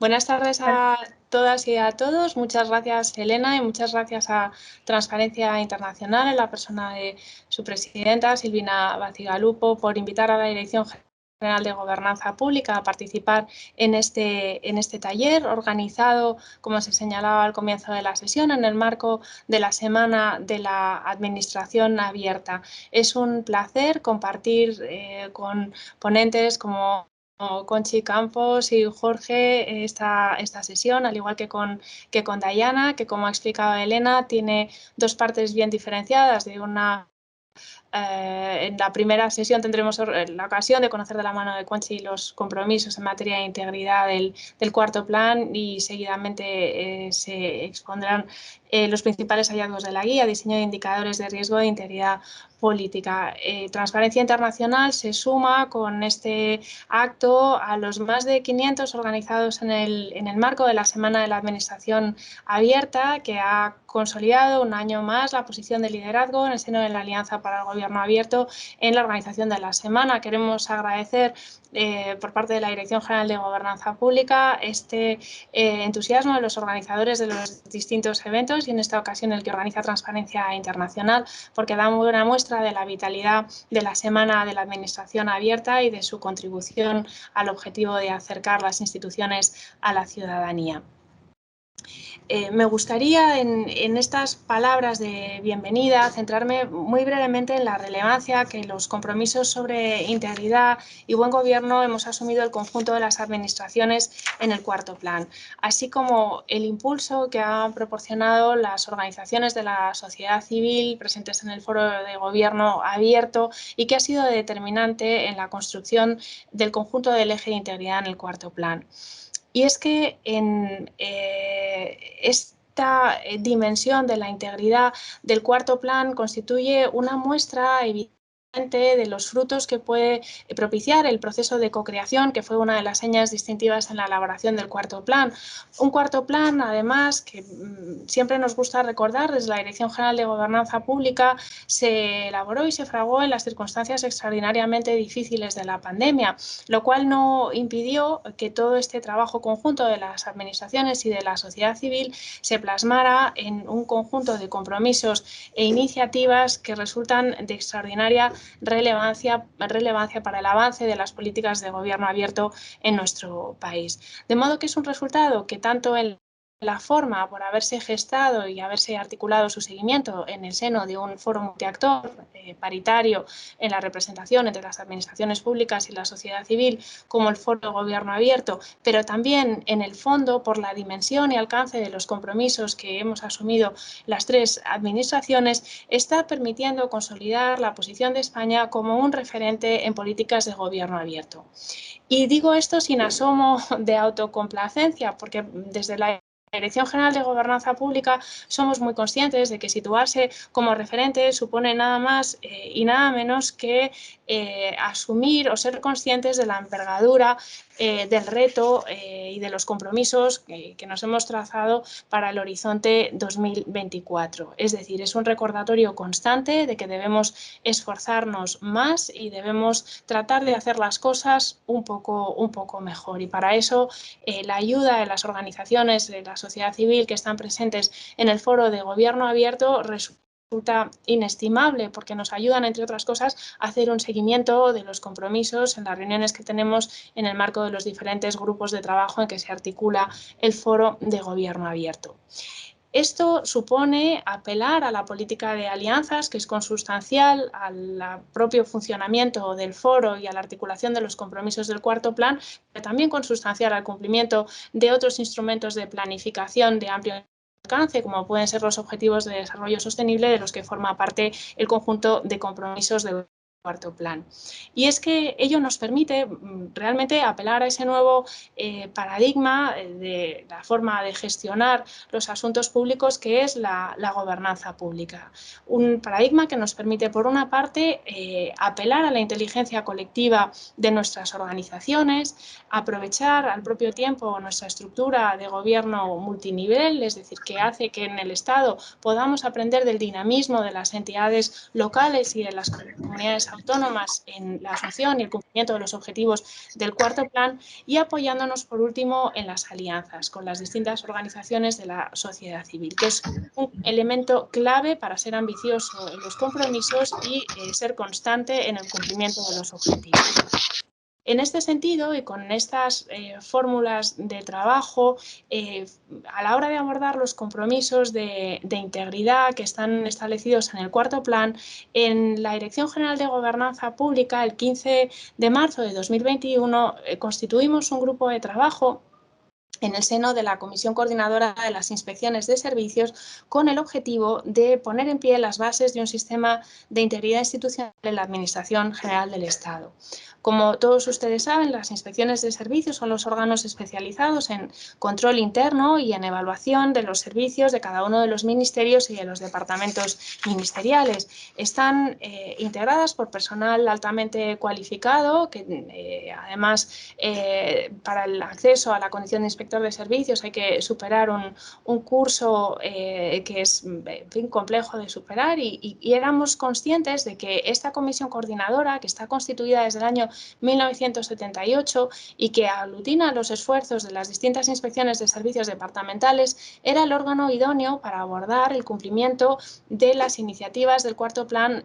Buenas tardes a todas y a todos. Muchas gracias, Elena, y muchas gracias a Transparencia Internacional, en la persona de su presidenta, Silvina Bacigalupo, por invitar a la Dirección General de Gobernanza Pública a participar en este taller organizado, como se señalaba al comienzo de la sesión, en el marco de la Semana de la Administración Abierta. Es un placer compartir con ponentes como Conchi Campos y Jorge esta sesión, al igual que con Dayana, que, como ha explicado Elena, tiene dos partes bien diferenciadas. En la primera sesión tendremos la ocasión de conocer de la mano de Conchi los compromisos en materia de integridad del cuarto plan, y seguidamente se expondrán los principales hallazgos de la guía, diseño de indicadores de riesgo de integridad política. Transparencia Internacional se suma con este acto a los más de 500 organizados en el marco de la Semana de la Administración Abierta, que ha consolidado un año más la posición de liderazgo en el seno de la Alianza para el Gobierno Abierto en la organización de la semana. Queremos agradecer por parte de la Dirección General de Gobernanza Pública este entusiasmo de los organizadores de los distintos eventos, y en esta ocasión el que organiza Transparencia Internacional, porque da muy buena muestra de la vitalidad de la Semana de la Administración Abierta y de su contribución al objetivo de acercar las instituciones a la ciudadanía. Me gustaría, en estas palabras de bienvenida, centrarme muy brevemente en la relevancia que los compromisos sobre integridad y buen gobierno hemos asumido el conjunto de las administraciones en el cuarto plan, así como el impulso que han proporcionado las organizaciones de la sociedad civil presentes en el Foro de Gobierno Abierto, y que ha sido determinante en la construcción del conjunto del eje de integridad en el cuarto plan. Y es que en esta dimensión de la integridad del cuarto plan constituye una muestra evidente de los frutos que puede propiciar el proceso de cocreación, que fue una de las señas distintivas en la elaboración del cuarto plan. Un cuarto plan, además, que siempre nos gusta recordar, desde la Dirección General de Gobernanza Pública, se elaboró y se fraguó en las circunstancias extraordinariamente difíciles de la pandemia, lo cual no impidió que todo este trabajo conjunto de las administraciones y de la sociedad civil se plasmara en un conjunto de compromisos e iniciativas que resultan de extraordinaria relevancia para el avance de las políticas de gobierno abierto en nuestro país. De modo que es un resultado que, tanto en la forma por haberse gestado y haberse articulado su seguimiento en el seno de un foro multiactor paritario en la representación entre las administraciones públicas y la sociedad civil, como el Foro de Gobierno Abierto, pero también en el fondo por la dimensión y alcance de los compromisos que hemos asumido las tres administraciones, está permitiendo consolidar la posición de España como un referente en políticas de gobierno abierto. Y digo esto sin asomo de autocomplacencia, porque desde la Dirección General de Gobernanza Pública somos muy conscientes de que situarse como referente supone nada más y nada menos que asumir o ser conscientes de la envergadura del reto y de los compromisos que nos hemos trazado para el horizonte 2024. Es decir, es un recordatorio constante de que debemos esforzarnos más y debemos tratar de hacer las cosas un poco mejor. Y para eso la ayuda de las organizaciones de la sociedad civil que están presentes en el Foro de Gobierno Abierto resulta inestimable, porque nos ayudan, entre otras cosas, a hacer un seguimiento de los compromisos en las reuniones que tenemos en el marco de los diferentes grupos de trabajo en que se articula el Foro de Gobierno Abierto. Esto supone apelar a la política de alianzas, que es consustancial al propio funcionamiento del foro y a la articulación de los compromisos del cuarto plan, pero también consustancial al cumplimiento de otros instrumentos de planificación de amplio alcance, como pueden ser los Objetivos de Desarrollo Sostenible, de los que forma parte el conjunto de compromisos del cuarto plan. Y es que ello nos permite realmente apelar a ese nuevo paradigma de la forma de gestionar los asuntos públicos, que es la gobernanza pública. Un paradigma que nos permite, por una parte, apelar a la inteligencia colectiva de nuestras organizaciones, aprovechar al propio tiempo nuestra estructura de gobierno multinivel, es decir, que hace que en el Estado podamos aprender del dinamismo de las entidades locales y de las comunidades autónomas en la asunción y el cumplimiento de los objetivos del cuarto plan y apoyándonos, por último, en las alianzas con las distintas organizaciones de la sociedad civil, que es un elemento clave para ser ambicioso en los compromisos y ser constante en el cumplimiento de los objetivos. En este sentido, y con estas fórmulas de trabajo, a la hora de abordar los compromisos de integridad que están establecidos en el cuarto plan, en la Dirección General de Gobernanza Pública, el 15 de marzo de 2021, constituimos un grupo de trabajo en el seno de la Comisión Coordinadora de las Inspecciones de Servicios, con el objetivo de poner en pie las bases de un sistema de integridad institucional en la Administración General del Estado. Como todos ustedes saben, las inspecciones de servicios son los órganos especializados en control interno y en evaluación de los servicios de cada uno de los ministerios y de los departamentos ministeriales. Están integradas por personal altamente cualificado, que además para el acceso a la condición de inspector de servicios hay que superar un curso que es, en fin, complejo de superar, y éramos conscientes de que esta comisión coordinadora, que está constituida desde el año 1978 y que aglutina los esfuerzos de las distintas inspecciones de servicios departamentales, era el órgano idóneo para abordar el cumplimiento de las iniciativas del cuarto plan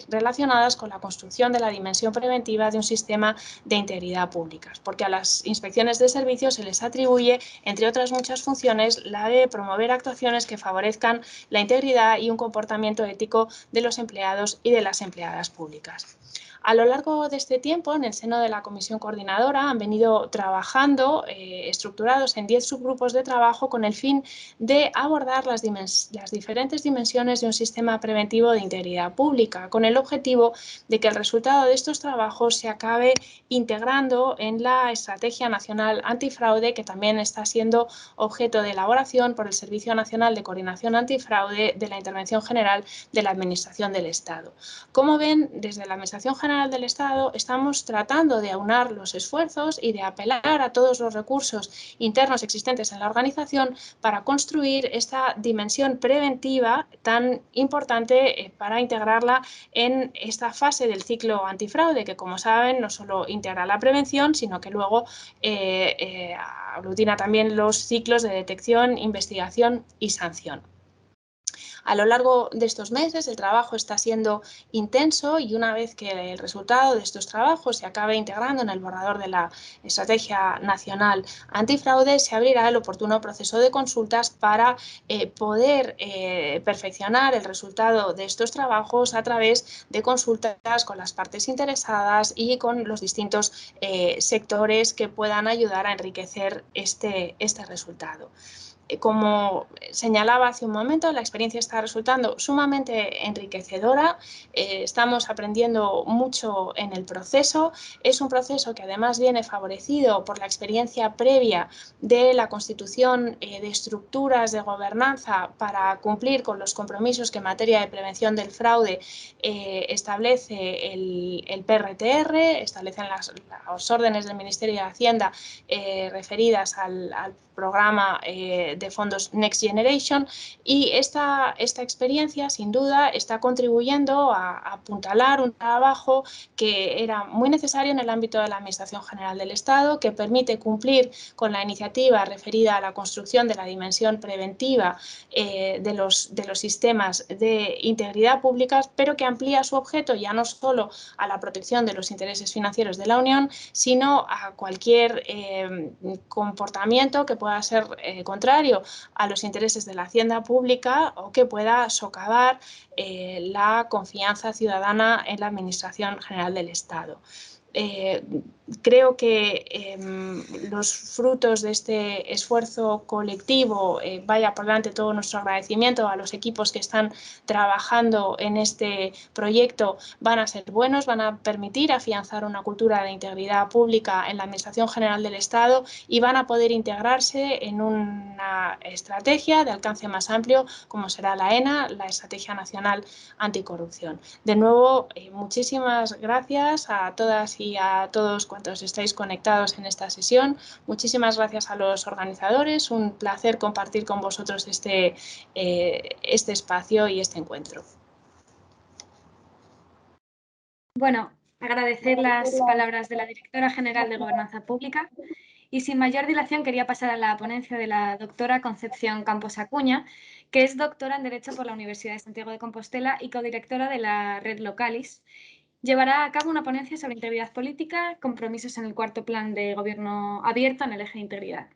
relacionadas con la construcción de la dimensión preventiva de un sistema de integridad pública, porque a las inspecciones de servicios se les atribuye, entre otras muchas funciones, la de promover actuaciones que favorezcan la integridad y un comportamiento ético de los empleados y de las empleadas públicas. A lo largo de este tiempo, en el seno de la Comisión Coordinadora, han venido trabajando estructurados en 10 subgrupos de trabajo con el fin de abordar las diferentes dimensiones de un sistema preventivo de integridad pública, con el objetivo de que el resultado de estos trabajos se acabe integrando en la Estrategia Nacional Antifraude, que también está siendo objeto de elaboración por el Servicio Nacional de Coordinación Antifraude de la Intervención General de la Administración del Estado. Como ven, desde la Administración General del Estado estamos tratando de aunar los esfuerzos y de apelar a todos los recursos internos existentes en la organización para construir esta dimensión preventiva tan importante para integrarla en esta fase del ciclo antifraude, que, como saben, no solo integra la prevención, sino que luego aglutina también los ciclos de detección, investigación y sanción. A lo largo de estos meses el trabajo está siendo intenso, y una vez que el resultado de estos trabajos se acabe integrando en el borrador de la Estrategia Nacional Antifraude, se abrirá el oportuno proceso de consultas para poder perfeccionar el resultado de estos trabajos a través de consultas con las partes interesadas y con los distintos sectores que puedan ayudar a enriquecer este resultado. Como señalaba hace un momento, la experiencia está resultando sumamente enriquecedora, estamos aprendiendo mucho en el proceso. Es un proceso que además viene favorecido por la experiencia previa de la constitución de estructuras de gobernanza para cumplir con los compromisos que en materia de prevención del fraude establece el PRTR, establecen las órdenes del Ministerio de Hacienda referidas al programa de fondos Next Generation, y esta experiencia sin duda está contribuyendo a apuntalar un trabajo que era muy necesario en el ámbito de la Administración General del Estado, que permite cumplir con la iniciativa referida a la construcción de la dimensión preventiva de los sistemas de integridad pública, pero que amplía su objeto ya no solo a la protección de los intereses financieros de la Unión, sino a cualquier comportamiento que pueda ser contrario a los intereses de la hacienda pública o que pueda socavar la confianza ciudadana en la Administración General del Estado. Creo que los frutos de este esfuerzo colectivo, vaya por delante todo nuestro agradecimiento a los equipos que están trabajando en este proyecto, van a ser buenos, van a permitir afianzar una cultura de integridad pública en la Administración General del Estado y van a poder integrarse en una estrategia de alcance más amplio como será la ENA, la Estrategia Nacional Anticorrupción. De nuevo, muchísimas gracias a todas y a todos cuantos estáis conectados en esta sesión. Muchísimas gracias a los organizadores. Un placer compartir con vosotros este espacio y este encuentro. Bueno, agradecer las palabras de la Directora General de Gobernanza Pública y sin mayor dilación quería pasar a la ponencia de la doctora Concepción Campos Acuña, que es doctora en Derecho por la Universidad de Santiago de Compostela y codirectora de la Red Localis. Llevará a cabo una ponencia sobre integridad política, compromisos en el cuarto plan de gobierno abierto en el eje de integridad.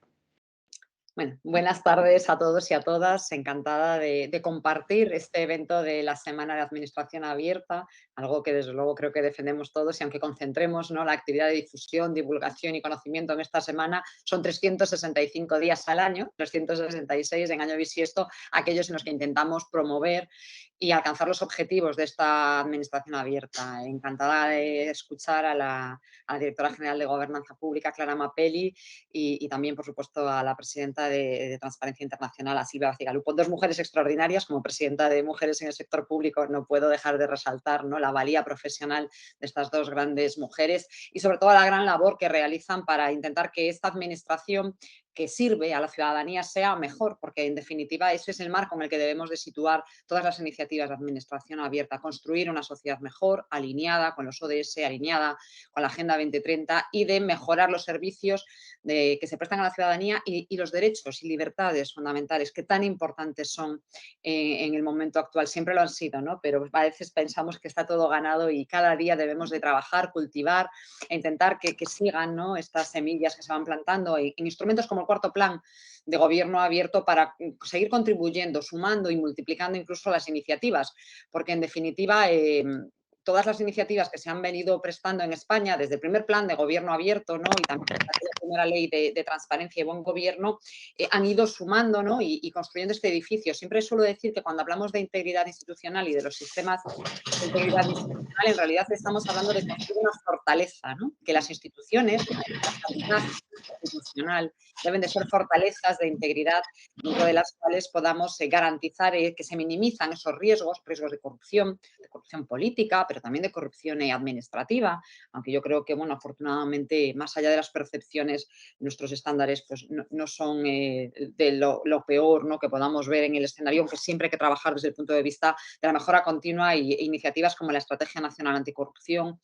Bueno, buenas tardes a todos y a todas. Encantada de compartir este evento de la Semana de Administración Abierta, algo que desde luego creo que defendemos todos, y aunque concentremos, ¿no?, la actividad de difusión, divulgación y conocimiento en esta semana, son 365 días al año, 366 en año bisiesto, aquellos en los que intentamos promover y alcanzar los objetivos de esta Administración Abierta. Encantada de escuchar a la Directora General de Gobernanza Pública, Clara Mapelli, y también, por supuesto, a la presidenta de Transparencia Internacional, a Silvia Bacigalupo. Dos mujeres extraordinarias. Como presidenta de Mujeres en el Sector Público no puedo dejar de resaltar, ¿no?, la valía profesional de estas dos grandes mujeres y sobre todo la gran labor que realizan para intentar que esta administración que sirve a la ciudadanía sea mejor, porque en definitiva ese es el marco en el que debemos de situar todas las iniciativas de administración abierta, construir una sociedad mejor, alineada con los ODS, alineada con la Agenda 2030 y de mejorar los servicios que se prestan a la ciudadanía y los derechos y libertades fundamentales que tan importantes son en el momento actual. Siempre lo han sido, ¿no?, pero a veces pensamos que está todo ganado y cada día debemos de trabajar, cultivar e intentar que sigan, ¿no?, estas semillas que se van plantando en instrumentos como el cuarto plan de gobierno abierto para seguir contribuyendo, sumando y multiplicando incluso las iniciativas, porque en definitiva todas las iniciativas que se han venido prestando en España desde el primer plan de gobierno abierto, ¿no?, y también la primera ley de transparencia y buen gobierno, han ido sumando, ¿no?, y construyendo este edificio. Siempre suelo decir que cuando hablamos de integridad institucional y de los sistemas de integridad institucional, en realidad estamos hablando de construir una fortaleza, ¿no?, que las instituciones, como la estabilidad institucional, deben de ser fortalezas de integridad dentro de las cuales podamos garantizar que se minimizan esos riesgos de corrupción política, pero también de corrupción administrativa, aunque yo creo que, bueno, afortunadamente, más allá de las percepciones, nuestros estándares pues, no son de lo peor, ¿no?, que podamos ver en el escenario, aunque siempre hay que trabajar desde el punto de vista de la mejora continua e iniciativas como la Estrategia Nacional Anticorrupción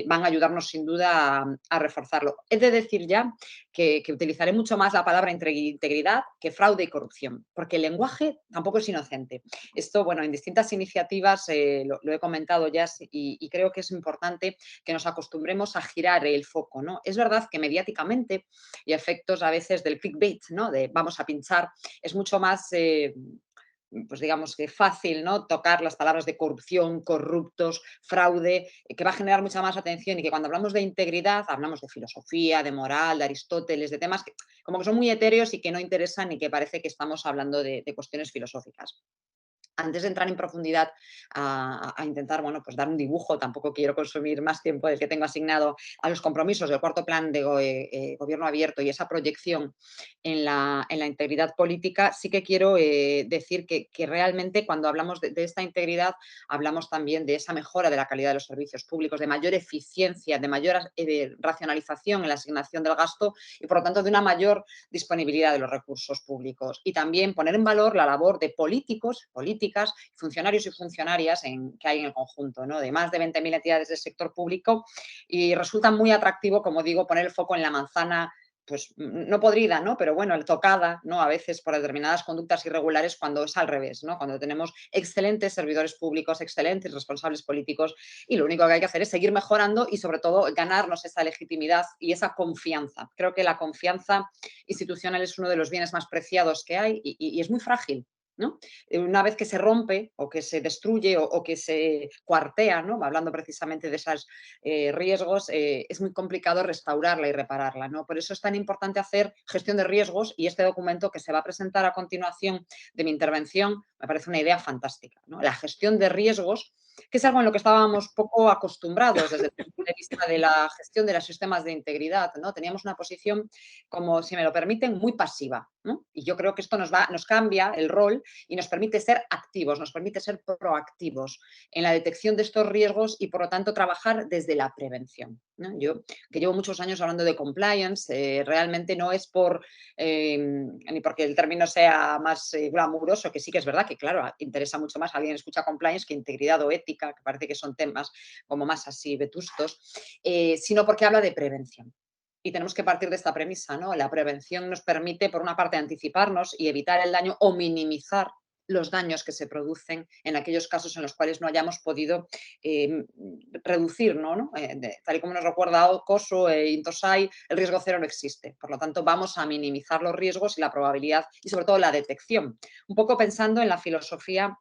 van a ayudarnos sin duda a reforzarlo. He de decir ya que utilizaré mucho más la palabra integridad que fraude y corrupción, porque el lenguaje tampoco es inocente. Esto, bueno, en distintas iniciativas lo he comentado ya y creo que es importante que nos acostumbremos a girar el foco, ¿no? Es verdad que mediáticamente y a efectos a veces del clickbait, ¿no?, de vamos a pinchar, es mucho más pues digamos que fácil, ¿no?, tocar las palabras de corrupción, corruptos, fraude, que va a generar mucha más atención, y que cuando hablamos de integridad hablamos de filosofía, de moral, de Aristóteles, de temas que como que son muy etéreos y que no interesan y que parece que estamos hablando de cuestiones filosóficas. Antes de entrar en profundidad a intentar, bueno, pues dar un dibujo, tampoco quiero consumir más tiempo del que tengo asignado a los compromisos del cuarto plan de gobierno abierto y esa proyección en la integridad política, sí que quiero decir que realmente cuando hablamos de esta integridad hablamos también de esa mejora de la calidad de los servicios públicos, de mayor eficiencia, de mayor racionalización en la asignación del gasto y, por lo tanto, de una mayor disponibilidad de los recursos públicos. Y también poner en valor la labor de políticos, funcionarios y funcionarias que hay en el conjunto, ¿no?, de más de 20.000 entidades del sector público, y resulta muy atractivo, como digo, poner el foco en la manzana, pues no podrida, ¿no?, pero bueno, tocada, ¿no?, a veces por determinadas conductas irregulares, cuando es al revés, ¿no?, cuando tenemos excelentes servidores públicos, excelentes responsables políticos, y lo único que hay que hacer es seguir mejorando y, sobre todo, ganarnos esa legitimidad y esa confianza. Creo que la confianza institucional es uno de los bienes más preciados que hay y es muy frágil, ¿no? Una vez que se rompe o que se destruye o que se cuartea, ¿no?, hablando precisamente de esos riesgos, es muy complicado restaurarla y repararla, ¿no? Por eso es tan importante hacer gestión de riesgos, y este documento que se va a presentar a continuación de mi intervención me parece una idea fantástica, ¿no? La gestión de riesgos, que es algo en lo que estábamos poco acostumbrados desde el punto de vista de la gestión de los sistemas de integridad, ¿no? Teníamos una posición, como si me lo permiten, muy pasiva, ¿no? Y yo creo que esto nos cambia el rol y nos permite ser activos, nos permite ser proactivos en la detección de estos riesgos y, por lo tanto, trabajar desde la prevención, ¿no? Yo, que llevo muchos años hablando de compliance, realmente no es ni porque el término sea más glamuroso, que sí que es verdad que, claro, interesa mucho más, alguien escucha compliance, que integridad o ética ética, que parece que son temas como más así vetustos, sino porque habla de prevención. Y tenemos que partir de esta premisa, ¿no? La prevención nos permite, por una parte, anticiparnos y evitar el daño o minimizar los daños que se producen en aquellos casos en los cuales no hayamos podido reducir, ¿no? Tal y como nos recuerda Coso e Intosai, el riesgo cero no existe. Por lo tanto, vamos a minimizar los riesgos y la probabilidad y, sobre todo, la detección. Un poco pensando en la filosofía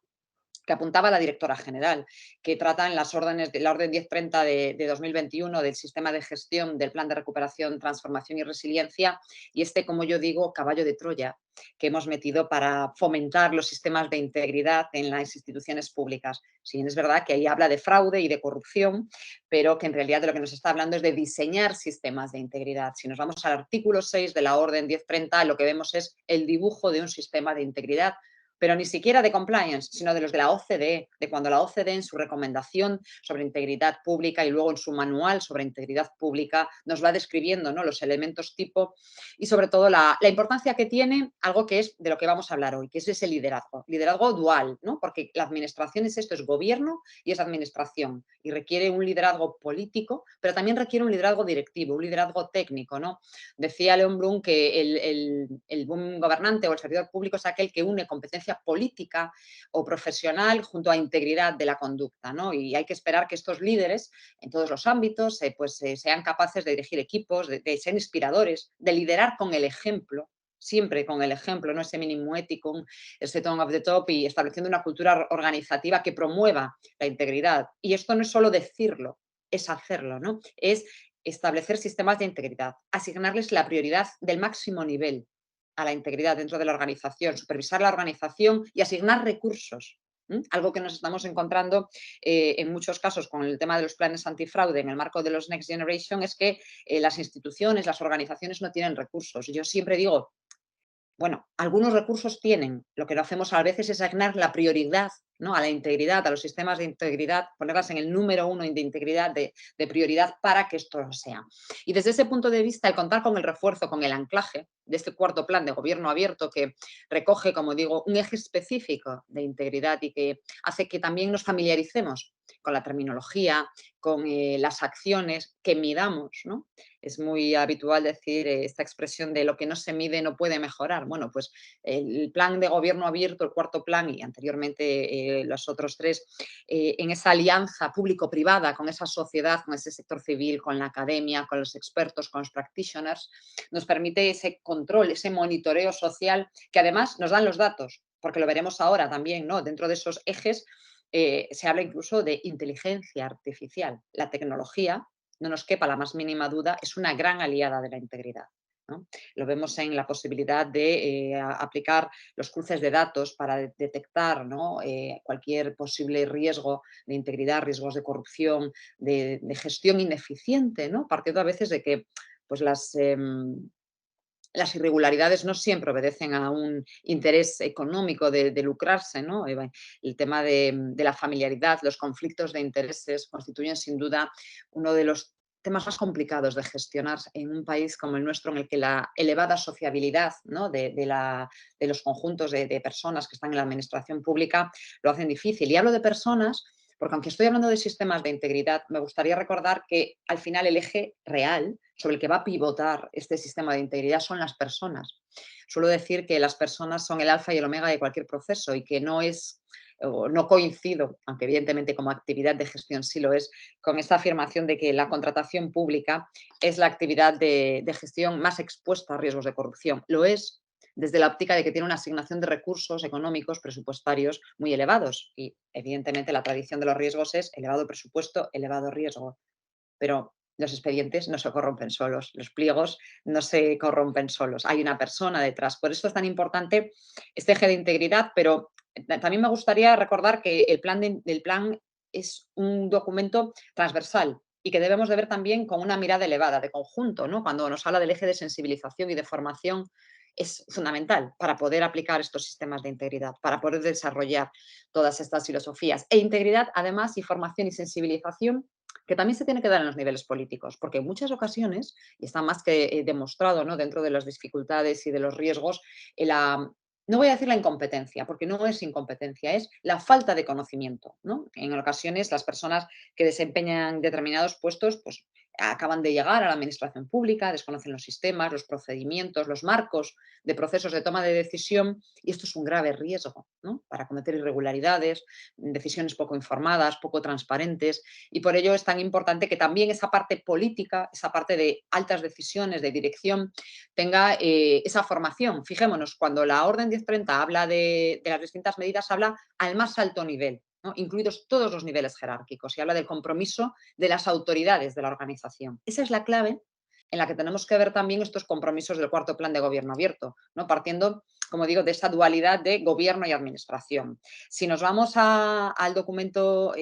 que apuntaba la directora general, que trata en las órdenes de la Orden 1030 de 2021 del sistema de gestión del Plan de Recuperación, Transformación y Resiliencia, y como yo digo, caballo de Troya que hemos metido para fomentar los sistemas de integridad en las instituciones públicas. Si bien es verdad que ahí habla de fraude y de corrupción, pero que en realidad de lo que nos está hablando es de diseñar sistemas de integridad. Si nos vamos al artículo 6 de la Orden 1030, lo que vemos es el dibujo de un sistema de integridad, pero ni siquiera de compliance, sino de los de la OCDE, de cuando la OCDE en su recomendación sobre integridad pública y luego en su manual sobre integridad pública nos va describiendo, ¿no?, los elementos tipo y sobre todo la importancia que tiene algo que es de lo que vamos a hablar hoy, que es ese liderazgo dual, ¿no? Porque la administración es esto, es gobierno y es administración y requiere un liderazgo político, pero también requiere un liderazgo directivo, un liderazgo técnico, ¿no? Decía Leon Blum que el buen gobernante o el servidor público es aquel que une competencia política o profesional junto a integridad de la conducta, ¿no? Y hay que esperar que estos líderes en todos los ámbitos sean capaces de dirigir equipos, de ser inspiradores, de liderar con el ejemplo, siempre con el ejemplo, ¿no? Ese mínimo ético, ese tone of the top y estableciendo una cultura organizativa que promueva la integridad. Y esto no es solo decirlo, es hacerlo, ¿no? Es establecer sistemas de integridad, asignarles la prioridad del máximo nivel a la integridad dentro de la organización, supervisar la organización y asignar recursos. Algo que nos estamos encontrando en muchos casos con el tema de los planes antifraude en el marco de los Next Generation es que las instituciones, las organizaciones no tienen recursos. Yo siempre digo, bueno, algunos recursos tienen, lo que no hacemos a veces es asignar la prioridad, ¿no?, a la integridad, a los sistemas de integridad, ponerlas en el número 1 de integridad, de prioridad para que esto lo sea. Y desde ese punto de vista, el contar con el refuerzo, con el anclaje de este cuarto plan de gobierno abierto que recoge, como digo, un eje específico de integridad y que hace que también nos familiaricemos con la terminología, con las acciones, que midamos, ¿no? Es muy habitual decir esta expresión de lo que no se mide no puede mejorar. Bueno, pues el plan de gobierno abierto, el cuarto plan y anteriormente los otros tres, en esa alianza público-privada con esa sociedad, con ese sector civil, con la academia, con los expertos, con los practitioners, nos permite ese control, ese monitoreo social que además nos dan los datos, porque lo veremos ahora también, ¿no? Dentro de esos ejes se habla incluso de inteligencia artificial. La tecnología, no nos quepa la más mínima duda, es una gran aliada de la integridad, ¿no? Lo vemos en la posibilidad de aplicar los cruces de datos para detectar, ¿no?, cualquier posible riesgo de integridad, riesgos de corrupción, de gestión ineficiente, ¿no? Partiendo a veces de que pues las irregularidades no siempre obedecen a un interés económico de lucrarse, ¿no? El tema de la familiaridad, los conflictos de intereses constituyen sin duda uno de los temas más complicados de gestionar en un país como el nuestro, en el que la elevada sociabilidad, ¿no?, de los conjuntos de personas que están en la administración pública lo hacen difícil. Y hablo de personas porque aunque estoy hablando de sistemas de integridad, me gustaría recordar que al final el eje real sobre el que va a pivotar este sistema de integridad son las personas. Suelo decir que las personas son el alfa y el omega de cualquier proceso y que no es, o no coincido, aunque evidentemente como actividad de gestión sí lo es, con esta afirmación de que la contratación pública es la actividad de gestión más expuesta a riesgos de corrupción. Lo es desde la óptica de que tiene una asignación de recursos económicos presupuestarios muy elevados y evidentemente la tradición de los riesgos es elevado presupuesto, elevado riesgo, pero los expedientes no se corrompen solos, los pliegos no se corrompen solos, hay una persona detrás. Por eso es tan importante este eje de integridad, pero también me gustaría recordar que el plan es un documento transversal y que debemos de ver también con una mirada elevada, de conjunto, ¿no? Cuando nos habla del eje de sensibilización y de formación, es fundamental para poder aplicar estos sistemas de integridad, para poder desarrollar todas estas filosofías. E integridad, además, y formación y sensibilización que también se tiene que dar en los niveles políticos, porque en muchas ocasiones, y está más que demostrado, ¿no?, dentro de las dificultades y de los riesgos, no voy a decir la incompetencia, porque no es incompetencia, es la falta de conocimiento, ¿no? En ocasiones las personas que desempeñan determinados puestos, pues acaban de llegar a la administración pública, desconocen los sistemas, los procedimientos, los marcos de procesos de toma de decisión, y esto es un grave riesgo, ¿no? Para cometer irregularidades, decisiones poco informadas, poco transparentes, y por ello es tan importante que también esa parte política, esa parte de altas decisiones, de dirección, tenga esa formación. Fijémonos, cuando la Orden 1030 habla de las distintas medidas, habla al más alto nivel, ¿no? Incluidos todos los niveles jerárquicos, y habla del compromiso de las autoridades de la organización. Esa es la clave en la que tenemos que ver también estos compromisos del cuarto plan de gobierno abierto, ¿no? Partiendo, como digo, de esa dualidad de gobierno y administración. Si nos vamos al documento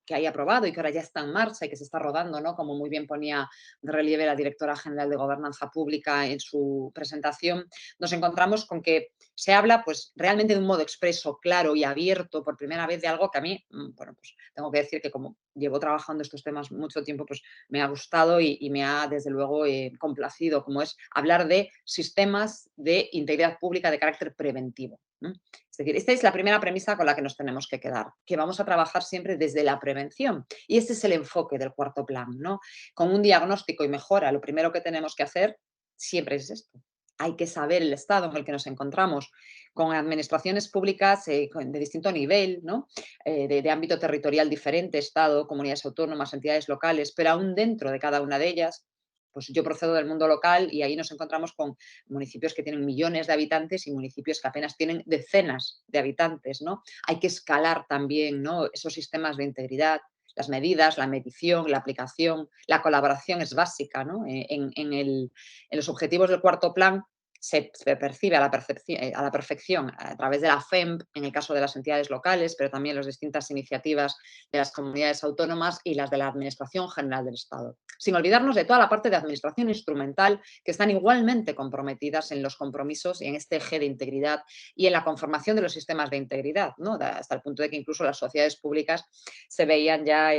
que hay aprobado y que ahora ya está en marcha y que se está rodando, ¿no? Como muy bien ponía de relieve la directora general de Gobernanza Pública en su presentación, nos encontramos con que se habla pues realmente de un modo expreso, claro y abierto por primera vez de algo que a mí, bueno, pues tengo que decir que como llevo trabajando estos temas mucho tiempo, pues me ha gustado y me ha desde luego complacido, como es hablar de sistemas de integridad pública de carácter preventivo, ¿no? Es decir, esta es la primera premisa con la que nos tenemos que quedar, que vamos a trabajar siempre desde la prevención. Y este es el enfoque del cuarto plan, ¿no? Con un diagnóstico y mejora, lo primero que tenemos que hacer siempre es esto. Hay que saber el estado en el que nos encontramos, con administraciones públicas de distinto nivel, ¿no? De ámbito territorial diferente, Estado, comunidades autónomas, entidades locales, pero aún dentro de cada una de ellas, pues yo procedo del mundo local y ahí nos encontramos con municipios que tienen millones de habitantes y municipios que apenas tienen decenas de habitantes, ¿no? Hay que escalar también, ¿no? Esos sistemas de integridad, las medidas, la medición, la aplicación, la colaboración es básica, ¿no? En los objetivos del cuarto plan se percibe a la perfección a través de la FEMP, en el caso de las entidades locales, pero también las distintas iniciativas de las comunidades autónomas y las de la Administración General del Estado. Sin olvidarnos de toda la parte de administración instrumental, que están igualmente comprometidas en los compromisos y en este eje de integridad y en la conformación de los sistemas de integridad, ¿no? Hasta el punto de que incluso las sociedades públicas se veían ya,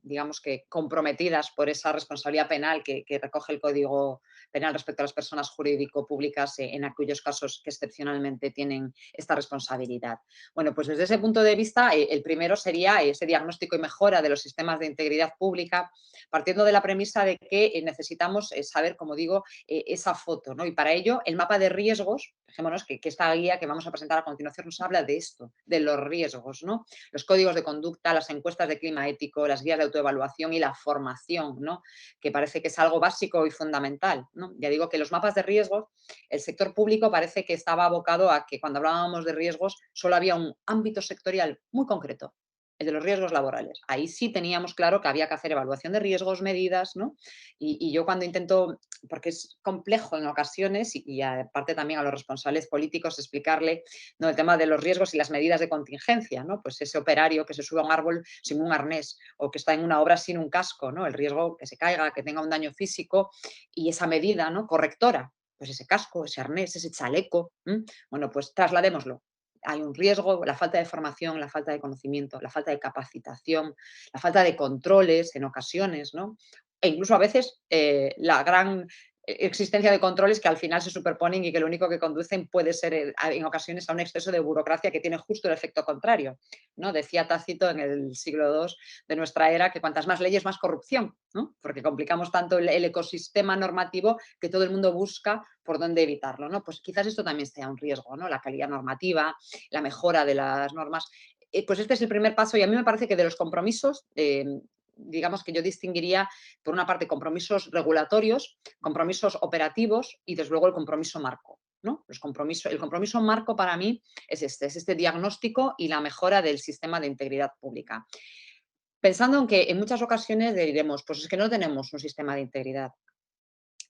digamos que, comprometidas por esa responsabilidad penal que recoge el Código Penal respecto a las personas jurídico-públicas en aquellos casos que excepcionalmente tienen esta responsabilidad. Bueno, pues desde ese punto de vista, el primero sería ese diagnóstico y mejora de los sistemas de integridad pública, partiendo de la premisa de que necesitamos saber, como digo, esa foto, ¿no? Y para ello, el mapa de riesgos, fijémonos que esta guía que vamos a presentar a continuación nos habla de esto, de los riesgos, ¿no? Los códigos de conducta, las encuestas de clima ético, las guías de autoevaluación y la formación, ¿no? Que parece que es algo básico y fundamental, ¿no? Ya digo que los mapas de riesgos, el sector público parece que estaba abocado a que cuando hablábamos de riesgos solo había un ámbito sectorial muy concreto, el de los riesgos laborales. Ahí sí teníamos claro que había que hacer evaluación de riesgos, medidas, ¿no? Y yo cuando intento, porque es complejo en ocasiones y aparte también a los responsables políticos explicarle, ¿no? El tema de los riesgos y las medidas de contingencia, ¿no? Pues ese operario que se sube a un árbol sin un arnés o que está en una obra sin un casco, ¿no? El riesgo que se caiga, que tenga un daño físico y esa medida, ¿no? Correctora, pues ese casco, ese arnés, ese chaleco, bueno, pues trasladémoslo. Hay un riesgo, la falta de formación, la falta de conocimiento, la falta de capacitación, la falta de controles en ocasiones, ¿no? E incluso a veces la gran existencia de controles que al final se superponen y que lo único que conducen puede ser en ocasiones a un exceso de burocracia que tiene justo el efecto contrario, ¿no? Decía Tácito en el siglo II de nuestra era que cuantas más leyes, más corrupción, ¿no? Porque complicamos tanto el ecosistema normativo que todo el mundo busca por dónde evitarlo, ¿no? Pues quizás esto también sea un riesgo, ¿no? La calidad normativa, la mejora de las normas. Pues este es el primer paso y a mí me parece que de los compromisos, digamos que yo distinguiría, por una parte, compromisos regulatorios, compromisos operativos y, desde luego, el compromiso marco, ¿no? El compromiso marco para mí es este diagnóstico y la mejora del sistema de integridad pública. Pensando en que en muchas ocasiones diremos, pues es que no tenemos un sistema de integridad.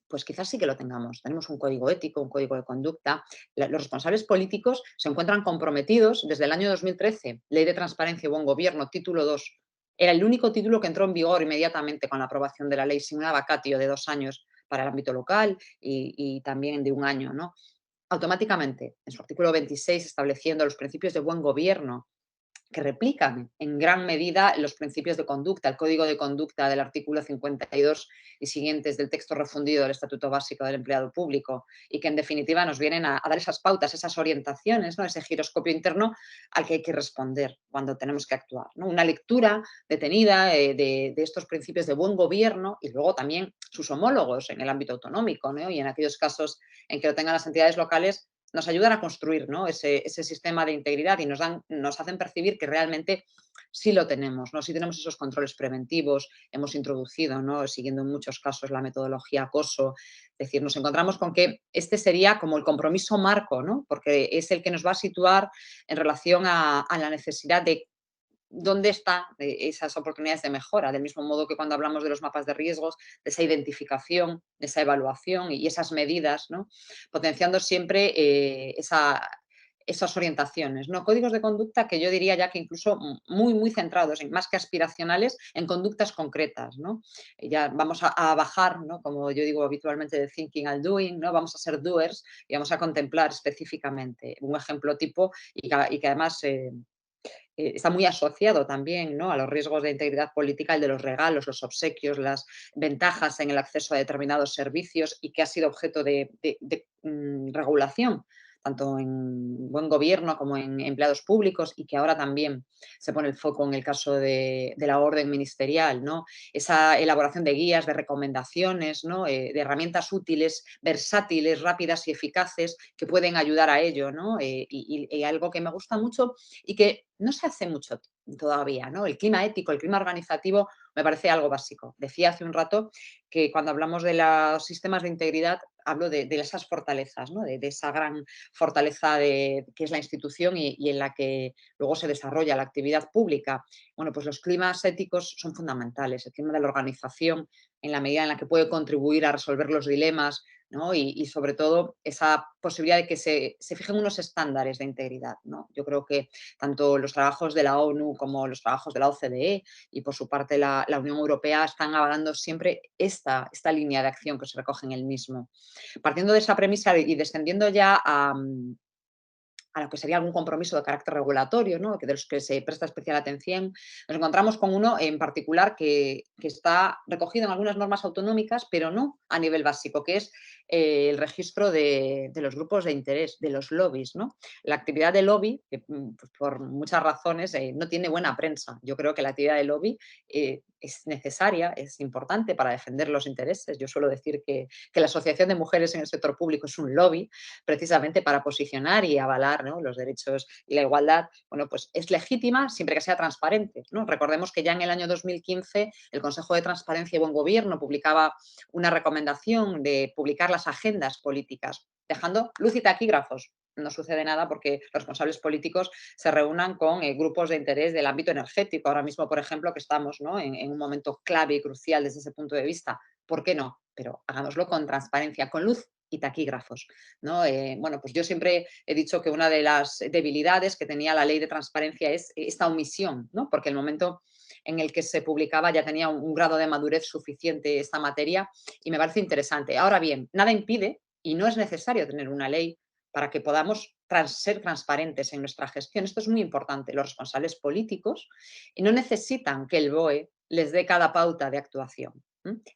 Pues quizás sí que lo tengamos. Tenemos un código ético, un código de conducta. Los responsables políticos se encuentran comprometidos desde el año 2013. Ley de Transparencia y Buen Gobierno, título 2. Era el único título que entró en vigor inmediatamente con la aprobación de la ley, sin una vacatio de 2 años para el ámbito local y también de 1 año, ¿no? Automáticamente, en su artículo 26, estableciendo los principios de buen gobierno que replican en gran medida los principios de conducta, el código de conducta del artículo 52 y siguientes del texto refundido del Estatuto Básico del Empleado Público, y que en definitiva nos vienen a dar esas pautas, esas orientaciones, ¿no? Ese giroscopio interno al que hay que responder cuando tenemos que actuar, ¿no? Una lectura detenida de estos principios de buen gobierno y luego también sus homólogos en el ámbito autonómico, ¿no? Y en aquellos casos en que lo tengan las entidades locales, nos ayudan a construir, ¿no? ese sistema de integridad y nos hacen percibir que realmente sí lo tenemos, ¿no? Sí tenemos esos controles preventivos, hemos introducido, ¿no? Siguiendo en muchos casos la metodología acoso, es decir, nos encontramos con que este sería como el compromiso marco, ¿no? Porque es el que nos va a situar en relación a la necesidad de dónde están esas oportunidades de mejora, del mismo modo que cuando hablamos de los mapas de riesgos, de esa identificación, de esa evaluación y esas medidas, ¿no? Potenciando siempre esas orientaciones, ¿no? Códigos de conducta que yo diría ya que incluso muy centrados, más que aspiracionales, en conductas concretas, ¿no? Ya vamos a bajar, ¿no? Como yo digo habitualmente, de thinking al doing, ¿no? Vamos a ser doers y vamos a contemplar específicamente un ejemplo tipo y que además está muy asociado también, ¿no? A los riesgos de integridad política, el de los regalos, los obsequios, las ventajas en el acceso a determinados servicios y que ha sido objeto de regulación, tanto en buen gobierno como en empleados públicos y que ahora también se pone el foco en el caso de la orden ministerial, ¿no? Esa elaboración de guías, de recomendaciones, ¿no? De herramientas útiles, versátiles, rápidas y eficaces que pueden ayudar a ello, ¿no? Y algo que me gusta mucho y que no se hace mucho todavía, ¿no? El clima ético, el clima organizativo me parece algo básico. Decía hace un rato que cuando hablamos de los sistemas de integridad hablo de esas fortalezas, ¿no? De esa gran fortaleza que es la institución y en la que luego se desarrolla la actividad pública. Bueno, pues los climas éticos son fundamentales. El clima de la organización, en la medida en la que puede contribuir a resolver los dilemas, ¿no? Y sobre todo esa posibilidad de que se fijen unos estándares de integridad, ¿no? Yo creo que tanto los trabajos de la ONU como los trabajos de la OCDE y por su parte la Unión Europea están avalando siempre esta línea de acción que se recoge en el mismo. Partiendo de esa premisa y descendiendo ya a lo que sería algún compromiso de carácter regulatorio, ¿no? Que de los que se presta especial atención, nos encontramos con uno en particular que está recogido en algunas normas autonómicas, pero no a nivel básico, que es el registro de los grupos de interés, de los lobbies, ¿no? La actividad de lobby, que, pues, por muchas razones, no tiene buena prensa. Yo creo que la actividad de lobby es necesaria, es importante para defender los intereses. Yo suelo decir que la Asociación de Mujeres en el Sector Público es un lobby, precisamente para posicionar y avalar, ¿no? Los derechos y la igualdad, bueno, pues es legítima siempre que sea transparente, ¿no? Recordemos que ya en el año 2015 el Consejo de Transparencia y Buen Gobierno publicaba una recomendación de publicar las agendas políticas, dejando luz y taquígrafos. No sucede nada porque los responsables políticos se reúnan con grupos de interés del ámbito energético. Ahora mismo, por ejemplo, que estamos, ¿no? en un momento clave y crucial desde ese punto de vista. ¿Por qué no? Pero hagámoslo con transparencia, con luz y taquígrafos, ¿no? Bueno, pues yo siempre he dicho que una de las debilidades que tenía la ley de transparencia es esta omisión, ¿no? Porque el momento en el que se publicaba ya tenía un grado de madurez suficiente esta materia y me parece interesante. Ahora bien, nada impide y no es necesario tener una ley para que podamos ser transparentes en nuestra gestión. Esto es muy importante. Los responsables políticos no necesitan que el BOE les dé cada pauta de actuación.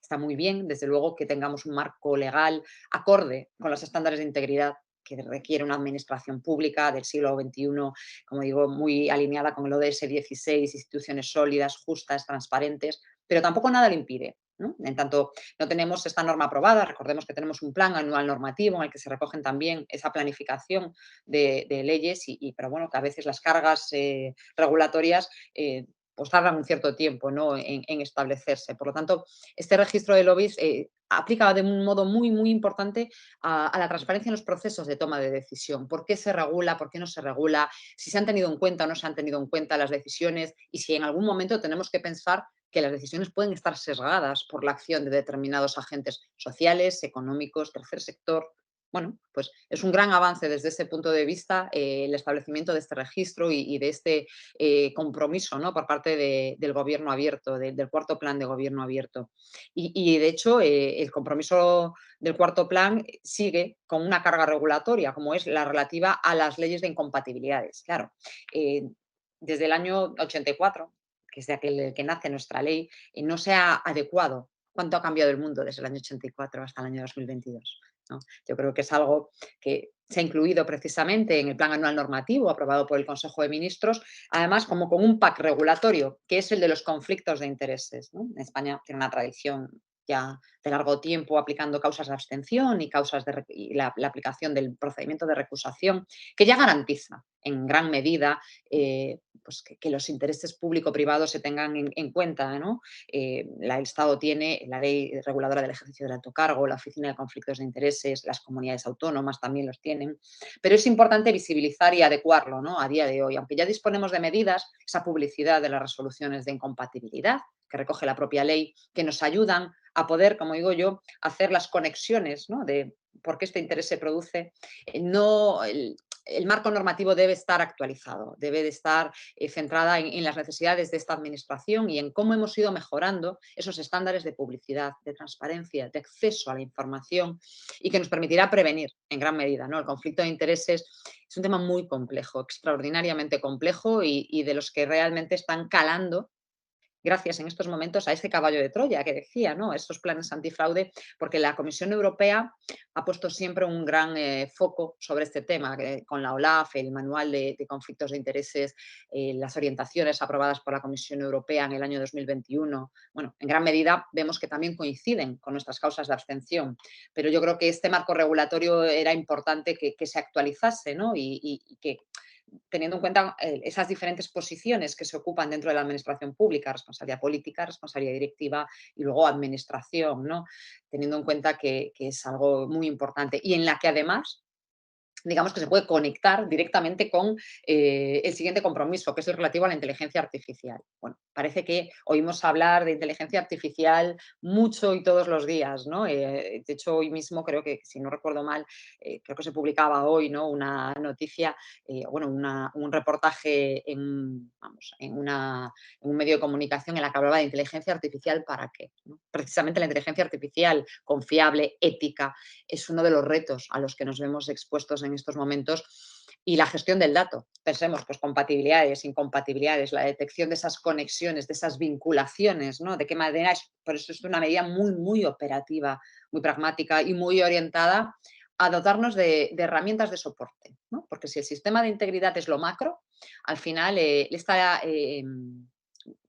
Está muy bien, desde luego, que tengamos un marco legal acorde con los estándares de integridad que requiere una administración pública del siglo XXI, como digo, muy alineada con el ODS 16, instituciones sólidas, justas, transparentes, pero tampoco nada lo impide, ¿no? En tanto no tenemos esta norma aprobada, recordemos que tenemos un plan anual normativo en el que se recogen también esa planificación de leyes, pero bueno, que a veces las cargas regulatorias pues tardan un cierto tiempo, ¿no? en establecerse. Por lo tanto, este registro de lobbies aplica de un modo muy importante a la transparencia en los procesos de toma de decisión. ¿Por qué se regula? ¿Por qué no se regula? Si se han tenido en cuenta o no se han tenido en cuenta las decisiones y si en algún momento tenemos que pensar que las decisiones pueden estar sesgadas por la acción de determinados agentes sociales, económicos, tercer sector. Bueno, pues es un gran avance desde ese punto de vista el establecimiento de este registro y de este compromiso, ¿no? Por parte del gobierno abierto, del cuarto plan de gobierno abierto. Y de hecho, el compromiso del cuarto plan sigue con una carga regulatoria, como es la relativa a las leyes de incompatibilidades. Claro, desde el año 84, que es de aquel que nace nuestra ley, no se ha adecuado. ¿Cuánto ha cambiado el mundo desde el año 84 hasta el año 2022? ¿No? Yo creo que es algo que se ha incluido precisamente en el Plan Anual Normativo aprobado por el Consejo de Ministros, además como con un pack regulatorio, que es el de los conflictos de intereses, ¿no? En España tiene una tradición ya de largo tiempo aplicando causas de abstención y la aplicación del procedimiento de recusación, que ya garantiza en gran medida pues que los intereses público-privados se tengan en cuenta, ¿no? El Estado tiene la Ley Reguladora del Ejercicio del Alto Cargo, la Oficina de Conflictos de Intereses, las comunidades autónomas también los tienen, pero es importante visibilizar y adecuarlo, ¿no? A día de hoy, aunque ya disponemos de medidas, esa publicidad de las resoluciones de incompatibilidad que recoge la propia ley, que nos ayudan a poder, como digo yo, hacer las conexiones, ¿no? De por qué este interés se produce. El marco normativo debe estar actualizado, debe de estar centrada en las necesidades de esta administración y en cómo hemos ido mejorando esos estándares de publicidad, de transparencia, de acceso a la información y que nos permitirá prevenir en gran medida, ¿no? El conflicto de intereses es un tema muy complejo, extraordinariamente complejo y de los que realmente están calando gracias en estos momentos a este caballo de Troya que decía, ¿no? Estos planes antifraude, porque la Comisión Europea ha puesto siempre un gran foco sobre este tema, con la OLAF, el Manual de Conflictos de Intereses, las orientaciones aprobadas por la Comisión Europea en el año 2021. Bueno, en gran medida vemos que también coinciden con nuestras causas de abstención, pero yo creo que este marco regulatorio era importante que se actualizase, ¿no? Y que teniendo en cuenta esas diferentes posiciones que se ocupan dentro de la administración pública, responsabilidad política, responsabilidad directiva y luego administración, ¿no? Teniendo en cuenta que es algo muy importante y en la que además digamos que se puede conectar directamente con el siguiente compromiso, que es el relativo a la inteligencia artificial. Bueno, parece que oímos hablar de inteligencia artificial mucho y todos los días, ¿no? De hecho, hoy mismo creo que, si no recuerdo mal, creo que se publicaba hoy, ¿no? Una noticia, bueno, un reportaje en un medio de comunicación en la que hablaba de inteligencia artificial para qué, ¿no? Precisamente la inteligencia artificial confiable, ética, es uno de los retos a los que nos vemos expuestos en estos momentos y la gestión del dato. Pensemos, pues compatibilidades, incompatibilidades, la detección de esas conexiones, de esas vinculaciones, ¿no? De qué manera por eso es una medida muy, muy operativa, muy pragmática y muy orientada a dotarnos de herramientas de soporte, ¿no? Porque si el sistema de integridad es lo macro, al final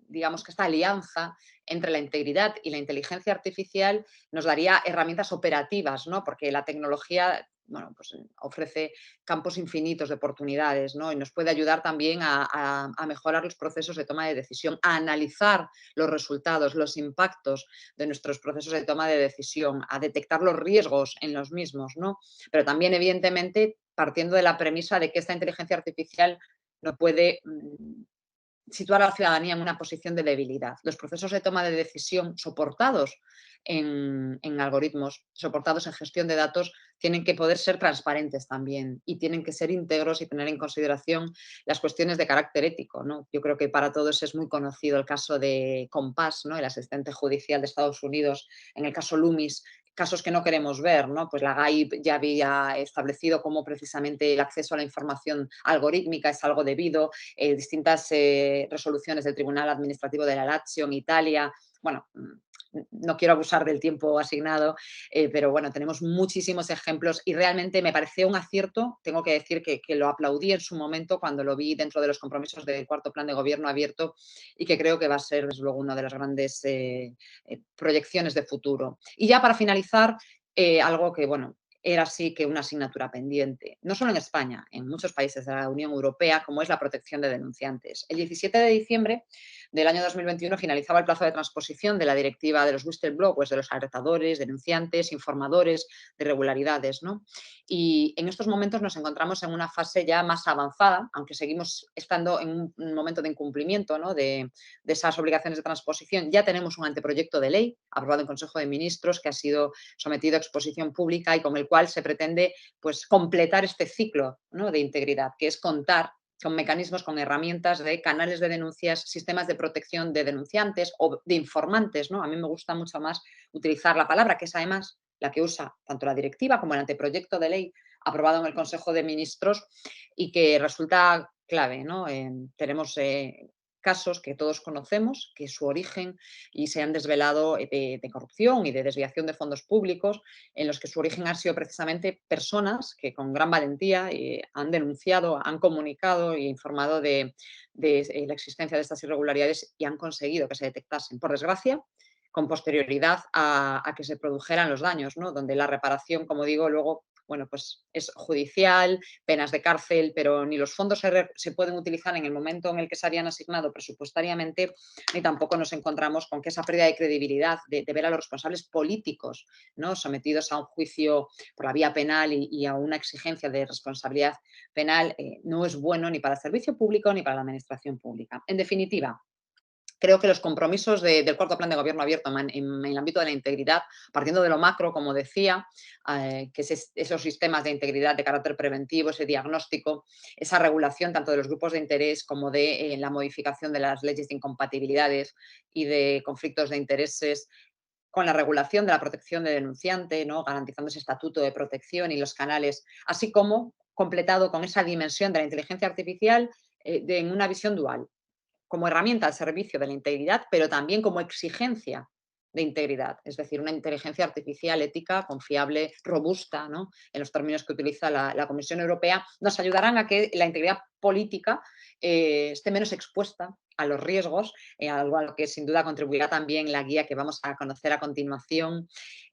digamos que esta alianza entre la integridad y la inteligencia artificial nos daría herramientas operativas, ¿no? Porque la tecnología, bueno, pues ofrece campos infinitos de oportunidades, ¿no? Y nos puede ayudar también a mejorar los procesos de toma de decisión, a analizar los resultados, los impactos de nuestros procesos de toma de decisión, a detectar los riesgos en los mismos, ¿no? Pero también, evidentemente, partiendo de la premisa de que esta inteligencia artificial no puede situar a la ciudadanía en una posición de debilidad. Los procesos de toma de decisión soportados en algoritmos, soportados en gestión de datos, tienen que poder ser transparentes también y tienen que ser íntegros y tener en consideración las cuestiones de carácter ético, ¿no? Yo creo que para todos es muy conocido el caso de Compass, ¿no? El asistente judicial de Estados Unidos, en el caso Loomis, casos que no queremos ver, ¿no? Pues la GAIP ya había establecido cómo precisamente el acceso a la información algorítmica es algo debido, distintas resoluciones del Tribunal Administrativo de la Lazio en Italia. Bueno, no quiero abusar del tiempo asignado, pero bueno, tenemos muchísimos ejemplos y realmente me pareció un acierto. Tengo que decir que lo aplaudí en su momento cuando lo vi dentro de los compromisos del cuarto plan de gobierno abierto y que creo que va a ser, desde luego, una de las grandes proyecciones de futuro. Y ya para finalizar, algo que, bueno, era así que una asignatura pendiente, no solo en España, en muchos países de la Unión Europea, como es la protección de denunciantes. El 17 de diciembre del año 2021 finalizaba el plazo de transposición de la directiva de los whistleblowers, de los alertadores, denunciantes, informadores de irregularidades, ¿no? Y en estos momentos nos encontramos en una fase ya más avanzada, aunque seguimos estando en un momento de incumplimiento, ¿no? de esas obligaciones de transposición. Ya tenemos un anteproyecto de ley aprobado en Consejo de Ministros que ha sido sometido a exposición pública y con el cual se pretende, pues, completar este ciclo, ¿no? de integridad, que es contar con mecanismos, con herramientas de canales de denuncias, sistemas de protección de denunciantes o de informantes, ¿no? A mí me gusta mucho más utilizar la palabra, que es además la que usa tanto la directiva como el anteproyecto de ley aprobado en el Consejo de Ministros y que resulta clave, ¿no? Tenemos casos que todos conocemos, que su origen y se han desvelado de corrupción y de desviación de fondos públicos, en los que su origen ha sido precisamente personas que con gran valentía han denunciado, han comunicado e informado de la existencia de estas irregularidades y han conseguido que se detectasen. Por desgracia, con posterioridad a que se produjeran los daños, ¿no? Donde la reparación, como digo, luego, bueno, pues es judicial, penas de cárcel, pero ni los fondos se pueden utilizar en el momento en el que se habían asignado presupuestariamente, ni tampoco nos encontramos con que esa pérdida de credibilidad de ver a los responsables políticos, ¿no? Sometidos a un juicio por la vía penal y a una exigencia de responsabilidad penal, no es bueno ni para el servicio público ni para la administración pública. En definitiva, creo que los compromisos del cuarto plan de gobierno abierto en el ámbito de la integridad, partiendo de lo macro, como decía, que es esos sistemas de integridad de carácter preventivo, ese diagnóstico, esa regulación tanto de los grupos de interés como de la modificación de las leyes de incompatibilidades y de conflictos de intereses, con la regulación de la protección de denunciante, ¿no? Garantizando ese estatuto de protección y los canales, así como completado con esa dimensión de la inteligencia artificial en una visión dual como herramienta al servicio de la integridad, pero también como exigencia de integridad, es decir, una inteligencia artificial ética, confiable, robusta, ¿no? En los términos que utiliza la Comisión Europea, nos ayudarán a que la integridad política esté menos expuesta a los riesgos, algo a lo que sin duda contribuirá también la guía que vamos a conocer a continuación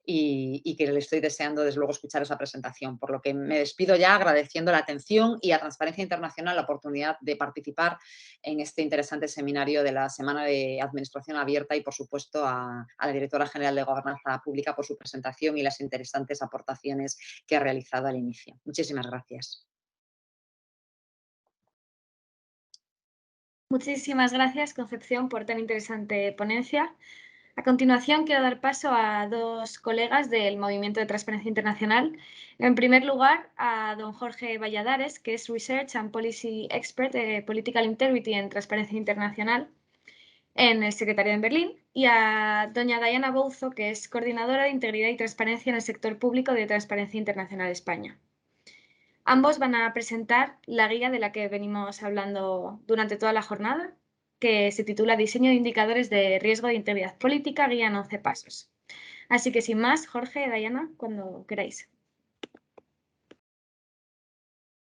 y que le estoy deseando desde luego escuchar esa presentación. Por lo que me despido ya agradeciendo la atención y a Transparencia Internacional la oportunidad de participar en este interesante seminario de la Semana de Administración Abierta y, por supuesto, a la Directora General de Gobernanza Pública por su presentación y las interesantes aportaciones que ha realizado al inicio. Muchísimas gracias. Muchísimas gracias, Concepción, por tan interesante ponencia. A continuación, quiero dar paso a dos colegas del Movimiento de Transparencia Internacional. En primer lugar, a don Jorge Valladares, que es Research and Policy Expert de Political Integrity en Transparencia Internacional en el Secretariado en Berlín, y a doña Diana Bouzo, que es Coordinadora de Integridad y Transparencia en el Sector Público de Transparencia Internacional España. Ambos van a presentar la guía de la que venimos hablando durante toda la jornada, que se titula Diseño de indicadores de riesgo de integridad política, guía en 11 pasos. Así que sin más, Jorge, Diana, cuando queráis.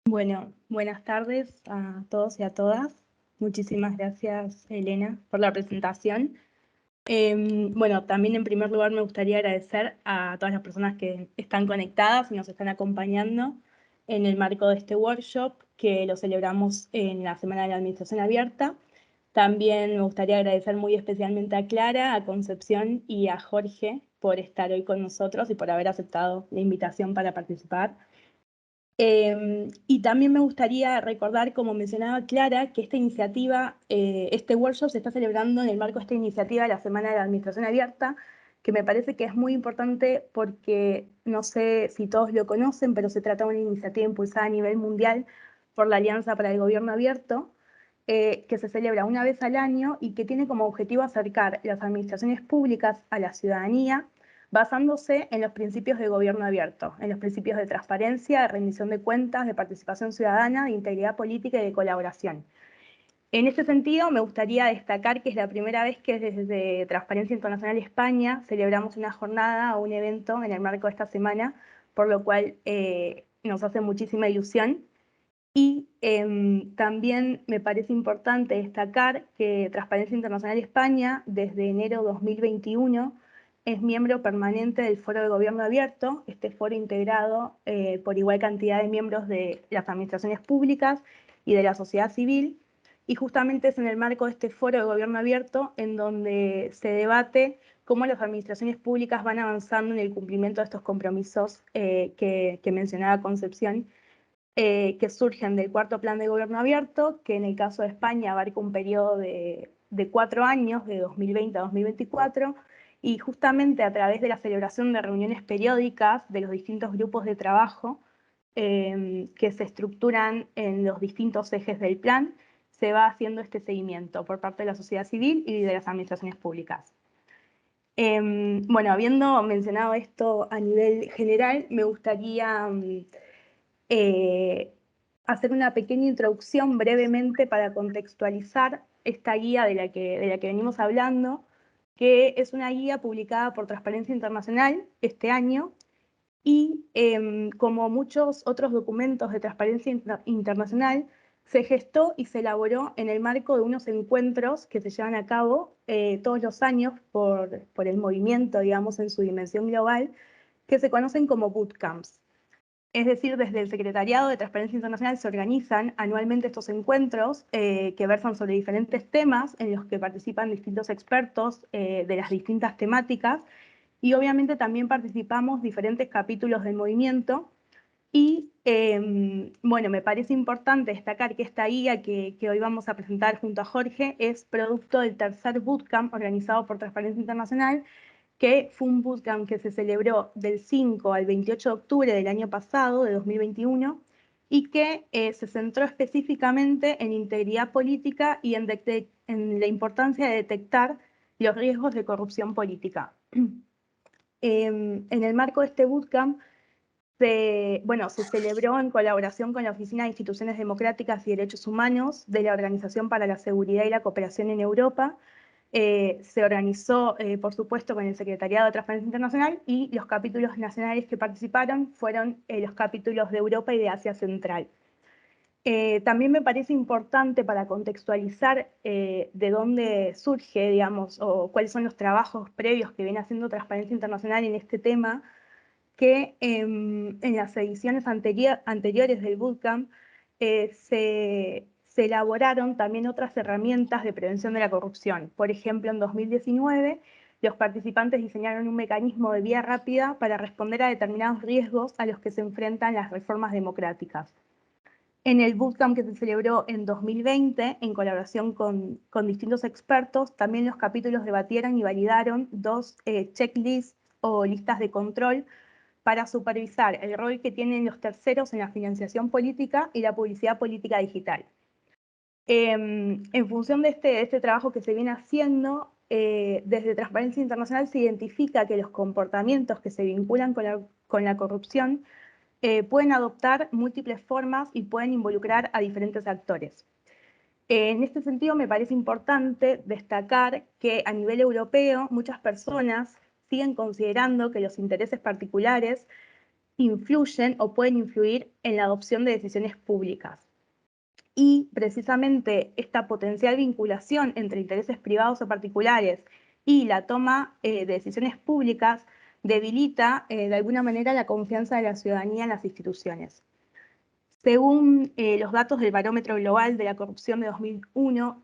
Bueno, buenas tardes a todos y a todas. Muchísimas gracias, Elena, por la presentación. Bueno, también en primer lugar me gustaría agradecer a todas las personas que están conectadas y nos están acompañando en el marco de este workshop que lo celebramos en la Semana de la Administración Abierta. También me gustaría agradecer muy especialmente a Clara, a Concepción y a Jorge por estar hoy con nosotros y por haber aceptado la invitación para participar. Y también me gustaría recordar, como mencionaba Clara, que esta iniciativa, este workshop se está celebrando en el marco de esta iniciativa de la Semana de la Administración Abierta, que me parece que es muy importante porque no sé si todos lo conocen, pero se trata de una iniciativa impulsada a nivel mundial por la Alianza para el Gobierno Abierto, que se celebra una vez al año y que tiene como objetivo acercar las administraciones públicas a la ciudadanía, basándose en los principios de gobierno abierto, en los principios de transparencia, de rendición de cuentas, de participación ciudadana, de integridad política y de colaboración. En este sentido, me gustaría destacar que es la primera vez que desde Transparencia Internacional España celebramos una jornada o un evento en el marco de esta semana, por lo cual nos hace muchísima ilusión. Y también me parece importante destacar que Transparencia Internacional España, desde enero 2021, es miembro permanente del Foro de Gobierno Abierto, este foro integrado por igual cantidad de miembros de las administraciones públicas y de la sociedad civil, y justamente es en el marco de este Foro de Gobierno Abierto en donde se debate cómo las administraciones públicas van avanzando en el cumplimiento de estos compromisos que mencionaba Concepción, que surgen del cuarto plan de gobierno abierto, que en el caso de España abarca un periodo de 4 años, de 2020 a 2024, y justamente a través de la celebración de reuniones periódicas de los distintos grupos de trabajo que se estructuran en los distintos ejes del plan, se va haciendo este seguimiento por parte de la sociedad civil y de las administraciones públicas. Bueno, habiendo mencionado esto a nivel general, me gustaría hacer una pequeña introducción brevemente para contextualizar esta guía de la que venimos hablando, que es una guía publicada por Transparencia Internacional este año, y como muchos otros documentos de Transparencia Internacional, se gestó y se elaboró en el marco de unos encuentros que se llevan a cabo todos los años por el movimiento, digamos, en su dimensión global, que se conocen como bootcamps. Es decir, desde el Secretariado de Transparencia Internacional se organizan anualmente estos encuentros que versan sobre diferentes temas en los que participan distintos expertos de las distintas temáticas, y obviamente también participamos diferentes capítulos del movimiento. Y bueno, me parece importante destacar que esta guía que hoy vamos a presentar junto a Jorge es producto del tercer bootcamp organizado por Transparencia Internacional, que fue un bootcamp que se celebró del 5 al 28 de octubre del año pasado, de 2021, y que se centró específicamente en integridad política y en la importancia de detectar los riesgos de corrupción política. En el marco de este bootcamp, se celebró en colaboración con la Oficina de Instituciones Democráticas y Derechos Humanos de la Organización para la Seguridad y la Cooperación en Europa. Se organizó, por supuesto, con el Secretariado de Transparencia Internacional, y los capítulos nacionales que participaron fueron los capítulos de Europa y de Asia Central. También me parece importante para contextualizar de dónde surge, digamos, o cuáles son los trabajos previos que viene haciendo Transparencia Internacional en este tema, que en las ediciones anteriores del bootcamp se elaboraron también otras herramientas de prevención de la corrupción. Por ejemplo, en 2019, los participantes diseñaron un mecanismo de vía rápida para responder a determinados riesgos a los que se enfrentan las reformas democráticas. En el bootcamp que se celebró en 2020, en colaboración con distintos expertos, también los capítulos debatieron y validaron dos checklists o listas de control para supervisar el rol que tienen los terceros en la financiación política y la publicidad política digital. En función de este trabajo que se viene haciendo, desde Transparencia Internacional se identifica que los comportamientos que se vinculan con la corrupción pueden adoptar múltiples formas y pueden involucrar a diferentes actores. En este sentido, me parece importante destacar que a nivel europeo muchas personas siguen considerando que los intereses particulares influyen o pueden influir en la adopción de decisiones públicas. Y precisamente esta potencial vinculación entre intereses privados o particulares y la toma de decisiones públicas debilita de alguna manera la confianza de la ciudadanía en las instituciones. Según los datos del Barómetro Global de la Corrupción de 2021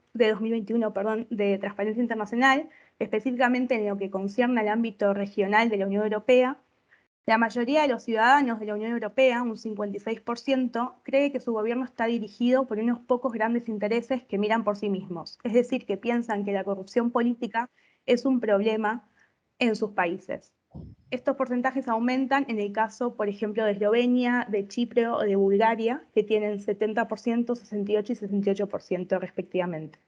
de Transparencia Internacional, específicamente en lo que concierne al ámbito regional de la Unión Europea, la mayoría de los ciudadanos de la Unión Europea, un 56%, cree que su gobierno está dirigido por unos pocos grandes intereses que miran por sí mismos. Es decir, que piensan que la corrupción política es un problema en sus países. Estos porcentajes aumentan en el caso, por ejemplo, de Eslovenia, de Chipre o de Bulgaria, que tienen 70%, 68% y 68% respectivamente.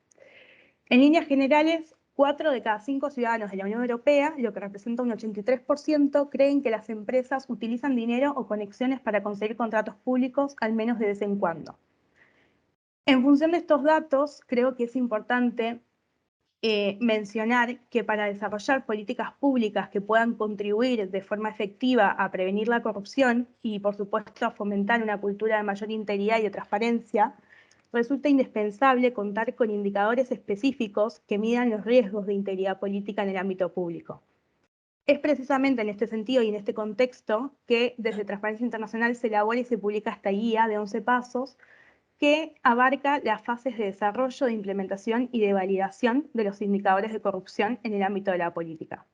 En líneas generales, 4 de cada 5 ciudadanos de la Unión Europea, lo que representa un 83%, creen que las empresas utilizan dinero o conexiones para conseguir contratos públicos, al menos de vez en cuando. En función de estos datos, creo que es importante mencionar que para desarrollar políticas públicas que puedan contribuir de forma efectiva a prevenir la corrupción y, por supuesto, a fomentar una cultura de mayor integridad y de transparencia, resulta indispensable contar con indicadores específicos que midan los riesgos de integridad política en el ámbito público. Es precisamente en este sentido y en este contexto que desde Transparencia Internacional se elabora y se publica esta guía de 11 pasos que abarca las fases de desarrollo, de implementación y de validación de los indicadores de corrupción en el ámbito de la política.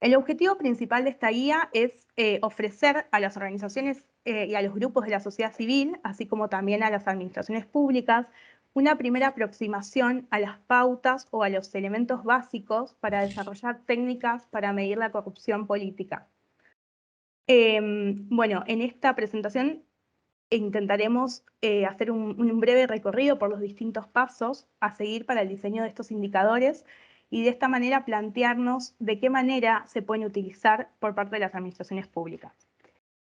El objetivo principal de esta guía es ofrecer a las organizaciones y a los grupos de la sociedad civil, así como también a las administraciones públicas, una primera aproximación a las pautas o a los elementos básicos para desarrollar técnicas para medir la corrupción política. Bueno, en esta presentación intentaremos hacer un breve recorrido por los distintos pasos a seguir para el diseño de estos indicadores y de esta manera plantearnos de qué manera se pueden utilizar por parte de las administraciones públicas.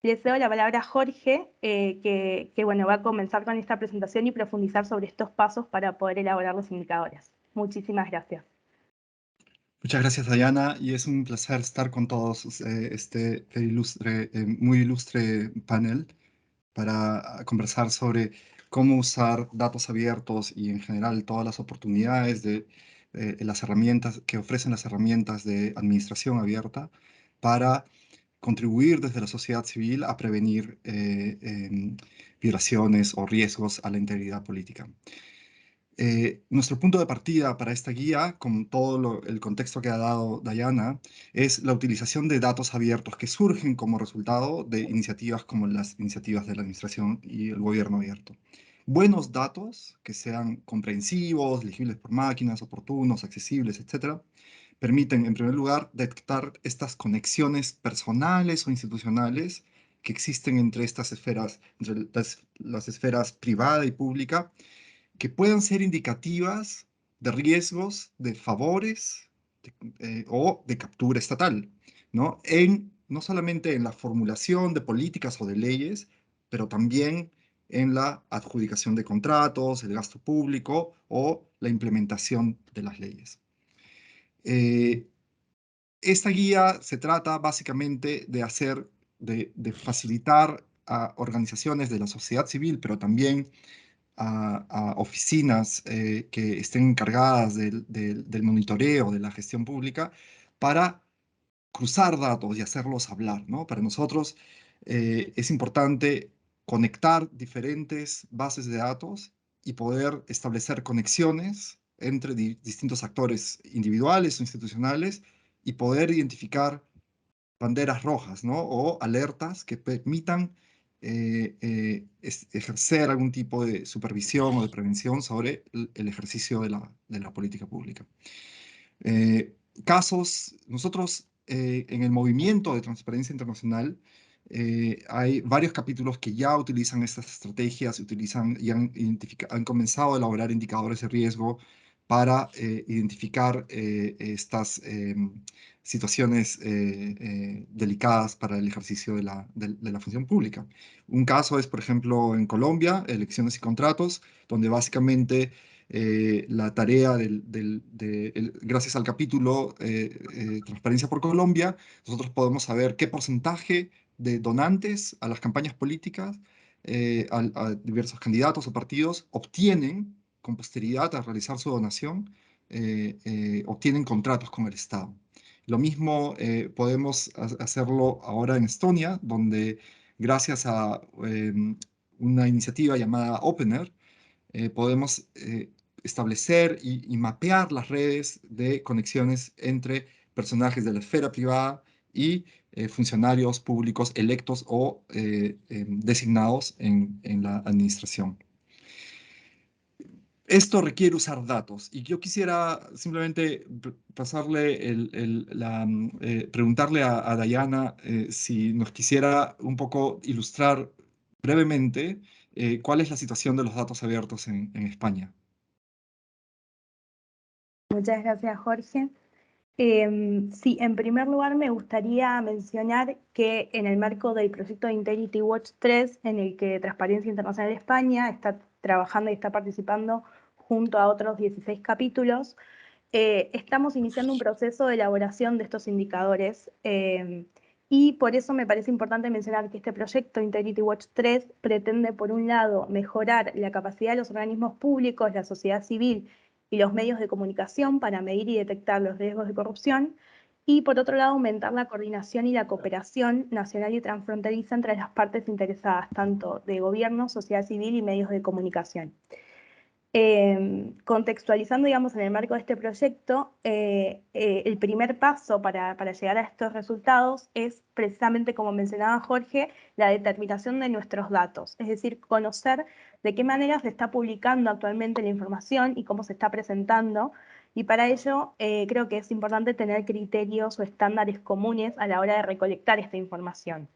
Le cedo la palabra a Jorge, que bueno, va a comenzar con esta presentación y profundizar sobre estos pasos para poder elaborar los indicadores. Muchísimas gracias. Muchas gracias, Dayana, y es un placer estar con todos este muy ilustre panel para conversar sobre cómo usar datos abiertos y en general todas las oportunidades de las herramientas que ofrecen las herramientas de administración abierta para contribuir desde la sociedad civil a prevenir violaciones o riesgos a la integridad política. Nuestro punto de partida para esta guía, con todo el contexto que ha dado Dayana, es la utilización de datos abiertos que surgen como resultado de iniciativas como las iniciativas de la administración y el gobierno abierto. Buenos datos que sean comprensivos, legibles por máquinas, oportunos, accesibles, etc., permiten, en primer lugar, detectar estas conexiones personales o institucionales que existen entre estas esferas, entre las esferas privada y pública, que puedan ser indicativas de riesgos, de favores o de captura estatal, ¿no? No solamente en la formulación de políticas o de leyes, pero también en la adjudicación de contratos, el gasto público o la implementación de las leyes. Esta guía se trata básicamente de facilitar a organizaciones de la sociedad civil, pero también a oficinas que estén encargadas del monitoreo de la gestión pública para cruzar datos y hacerlos hablar, ¿no? Para nosotros es importante conectar diferentes bases de datos y poder establecer conexiones entre distintos actores individuales o institucionales y poder identificar banderas rojas, ¿no? O alertas que permitan ejercer algún tipo de supervisión o de prevención sobre el ejercicio de la política pública. Nosotros en el movimiento de transparencia internacional hay varios capítulos que ya utilizan estas estrategias, y han comenzado a elaborar indicadores de riesgo para identificar estas situaciones delicadas para el ejercicio de la función pública. Un caso es, por ejemplo, en Colombia, elecciones y contratos, donde básicamente la tarea gracias al capítulo Transparencia por Colombia, nosotros podemos saber qué porcentaje de donantes a las campañas políticas, a diversos candidatos o partidos, obtienen, con posterioridad a realizar su donación, obtienen contratos con el Estado. Lo mismo podemos hacerlo ahora en Estonia, donde gracias a una iniciativa llamada Opener, podemos establecer y mapear las redes de conexiones entre personajes de la esfera privada y funcionarios públicos electos o designados en la administración. Esto requiere usar datos y yo quisiera simplemente preguntarle a Dayana si nos quisiera un poco ilustrar brevemente cuál es la situación de los datos abiertos en España. Muchas gracias, Jorge. Sí, en primer lugar me gustaría mencionar que en el marco del proyecto de Integrity Watch 3, en el que Transparencia Internacional España está trabajando y está participando junto a otros 16 capítulos, estamos iniciando un proceso de elaboración de estos indicadores y por eso me parece importante mencionar que este proyecto Integrity Watch 3 pretende, por un lado, mejorar la capacidad de los organismos públicos, la sociedad civil y los medios de comunicación para medir y detectar los riesgos de corrupción, y por otro lado aumentar la coordinación y la cooperación nacional y transfronteriza entre las partes interesadas, tanto de gobierno, sociedad civil y medios de comunicación. Contextualizando, digamos, en el marco de este proyecto, el primer paso para llegar a estos resultados es precisamente, como mencionaba Jorge, la determinación de nuestros datos, es decir, conocer de qué manera se está publicando actualmente la información y cómo se está presentando, y para ello creo que es importante tener criterios o estándares comunes a la hora de recolectar esta información.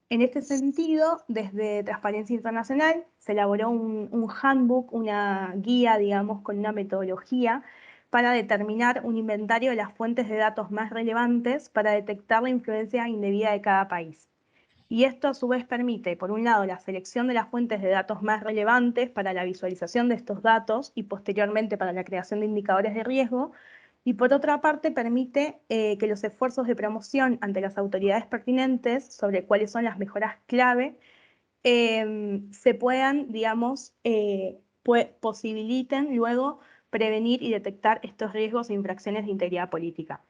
En este sentido, desde Transparencia Internacional se elaboró un handbook, una guía, digamos, con una metodología para determinar un inventario de las fuentes de datos más relevantes para detectar la influencia indebida de cada país. Y esto a su vez permite, por un lado, la selección de las fuentes de datos más relevantes para la visualización de estos datos y posteriormente para la creación de indicadores de riesgo, y por otra parte permite que los esfuerzos de promoción ante las autoridades pertinentes sobre cuáles son las mejoras clave se puedan, digamos, posibiliten luego prevenir y detectar estos riesgos e infracciones de integridad política.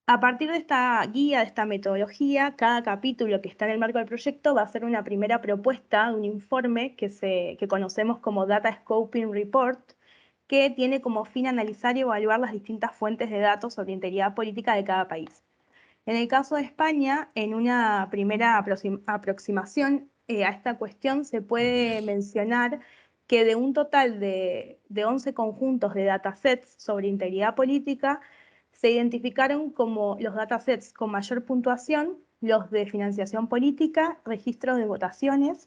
A partir de esta guía, de esta metodología, cada capítulo que está en el marco del proyecto va a ser una primera propuesta, un informe que conocemos como Data Scoping Report, que tiene como fin analizar y evaluar las distintas fuentes de datos sobre integridad política de cada país. En el caso de España, en una primera aproximación a esta cuestión, se puede mencionar que de un total de 11 conjuntos de datasets sobre integridad política, se identificaron como los datasets con mayor puntuación, los de financiación política, registros de votaciones,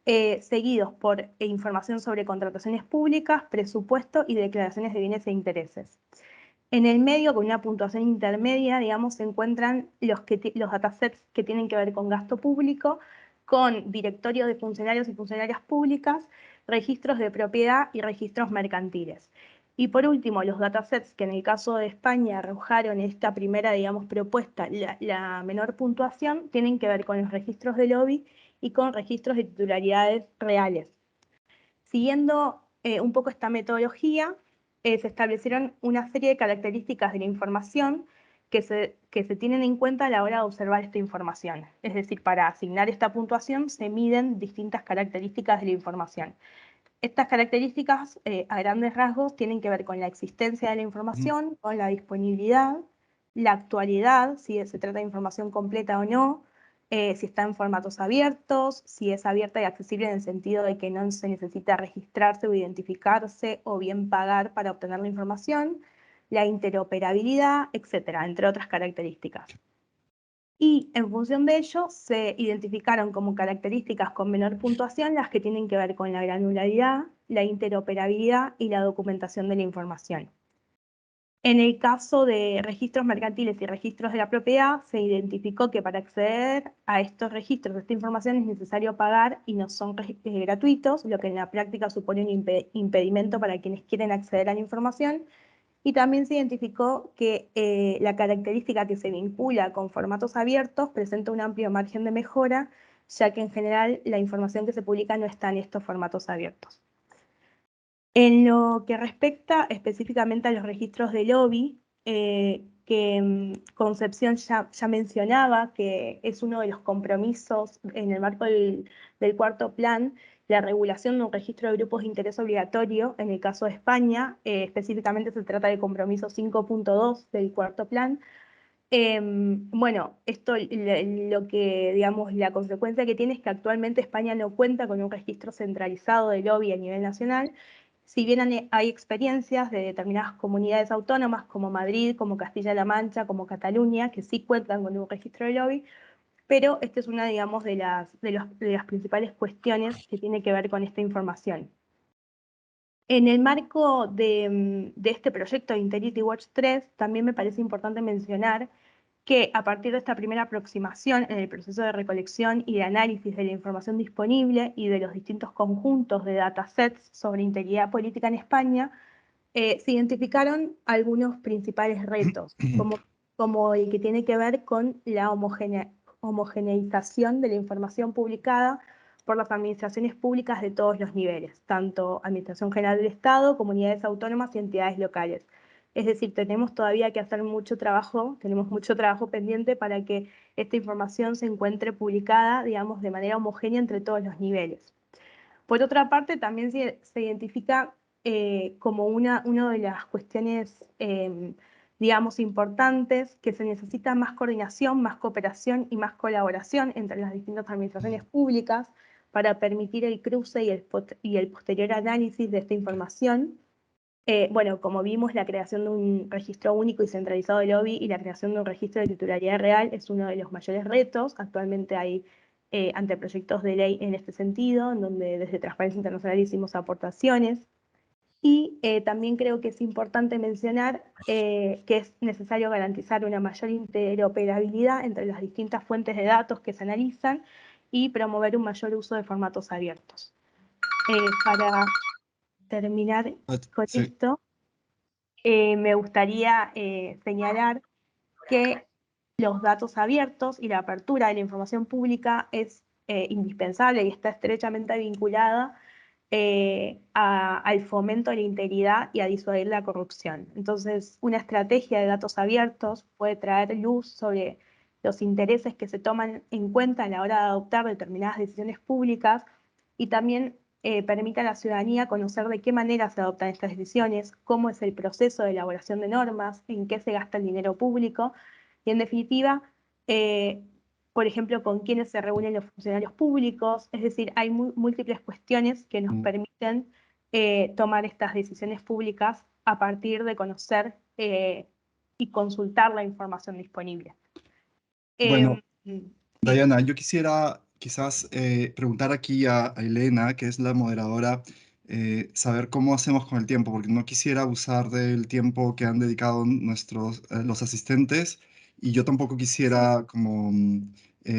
seguidos por información sobre contrataciones públicas, presupuesto y declaraciones de bienes e intereses. En el medio, con una puntuación intermedia, digamos, se encuentran los datasets que tienen que ver con gasto público, con directorios de funcionarios y funcionarias públicas, registros de propiedad y registros mercantiles. Y por último, los datasets que en el caso de España arrojaron esta primera, digamos, propuesta, la menor puntuación, tienen que ver con los registros de lobby y con registros de titularidades reales. Siguiendo un poco esta metodología, se establecieron una serie de características de la información que se tienen en cuenta a la hora de observar esta información. Es decir, para asignar esta puntuación se miden distintas características de la información. Estas características, a grandes rasgos, tienen que ver con la existencia de la información, con la disponibilidad, la actualidad, si se trata de información completa o no, si está en formatos abiertos, si es abierta y accesible en el sentido de que no se necesita registrarse o identificarse o bien pagar para obtener la información, la interoperabilidad, etcétera, entre otras características. Y en función de ello se identificaron como características con menor puntuación las que tienen que ver con la granularidad, la interoperabilidad y la documentación de la información. En el caso de registros mercantiles y registros de la propiedad, se identificó que para acceder a estos registros, a esta información, es necesario pagar y no son gratuitos, lo que en la práctica supone un impedimento para quienes quieren acceder a la información. Y también se identificó que la característica que se vincula con formatos abiertos presenta un amplio margen de mejora, ya que en general la información que se publica no está en estos formatos abiertos. En lo que respecta específicamente a los registros de lobby, que Concepción ya mencionaba que es uno de los compromisos en el marco del cuarto plan, la regulación de un registro de grupos de interés obligatorio, en el caso de España, específicamente se trata del compromiso 5.2 del cuarto plan. Bueno, esto lo que, digamos, la consecuencia que tiene es que actualmente España no cuenta con un registro centralizado de lobby a nivel nacional. Si bien hay experiencias de determinadas comunidades autónomas como Madrid, como Castilla-La Mancha, como Cataluña, que sí cuentan con un registro de lobby, pero esta es una, digamos, de las principales cuestiones que tiene que ver con esta información. En el marco de este proyecto Integrity Watch 3, también me parece importante mencionar que a partir de esta primera aproximación en el proceso de recolección y de análisis de la información disponible y de los distintos conjuntos de datasets sobre integridad política en España, se identificaron algunos principales retos, como el que tiene que ver con la homogeneización de la información publicada por las administraciones públicas de todos los niveles, tanto Administración General del Estado, comunidades autónomas y entidades locales. Es decir, tenemos todavía que hacer mucho trabajo, tenemos mucho trabajo pendiente para que esta información se encuentre publicada, digamos, de manera homogénea entre todos los niveles. Por otra parte, también se identifica como una de las cuestiones, digamos, importantes, que se necesita más coordinación, más cooperación y más colaboración entre las distintas administraciones públicas para permitir el cruce y el posterior análisis de esta información. Bueno, como vimos, la creación de un registro único y centralizado de lobby y la creación de un registro de titularidad real es uno de los mayores retos. Actualmente hay anteproyectos de ley en este sentido, en donde desde Transparencia Internacional hicimos aportaciones. Y también creo que es importante mencionar que es necesario garantizar una mayor interoperabilidad entre las distintas fuentes de datos que se analizan y promover un mayor uso de formatos abiertos. Para terminar con Sí. esto, me gustaría señalar que los datos abiertos y la apertura de la información pública es indispensable y está estrechamente vinculada al fomento de la integridad y a disuadir la corrupción. Entonces, una estrategia de datos abiertos puede traer luz sobre los intereses que se toman en cuenta a la hora de adoptar determinadas decisiones públicas y también permite a la ciudadanía conocer de qué manera se adoptan estas decisiones, cómo es el proceso de elaboración de normas, en qué se gasta el dinero público y, en definitiva, por ejemplo, con quiénes se reúnen los funcionarios públicos. Es decir, hay múltiples cuestiones que nos permiten tomar estas decisiones públicas a partir de conocer y consultar la información disponible. Bueno, Diana, yo quisiera quizás preguntar aquí a Elena, que es la moderadora, saber cómo hacemos con el tiempo, porque no quisiera abusar del tiempo que han dedicado los asistentes, y yo tampoco quisiera como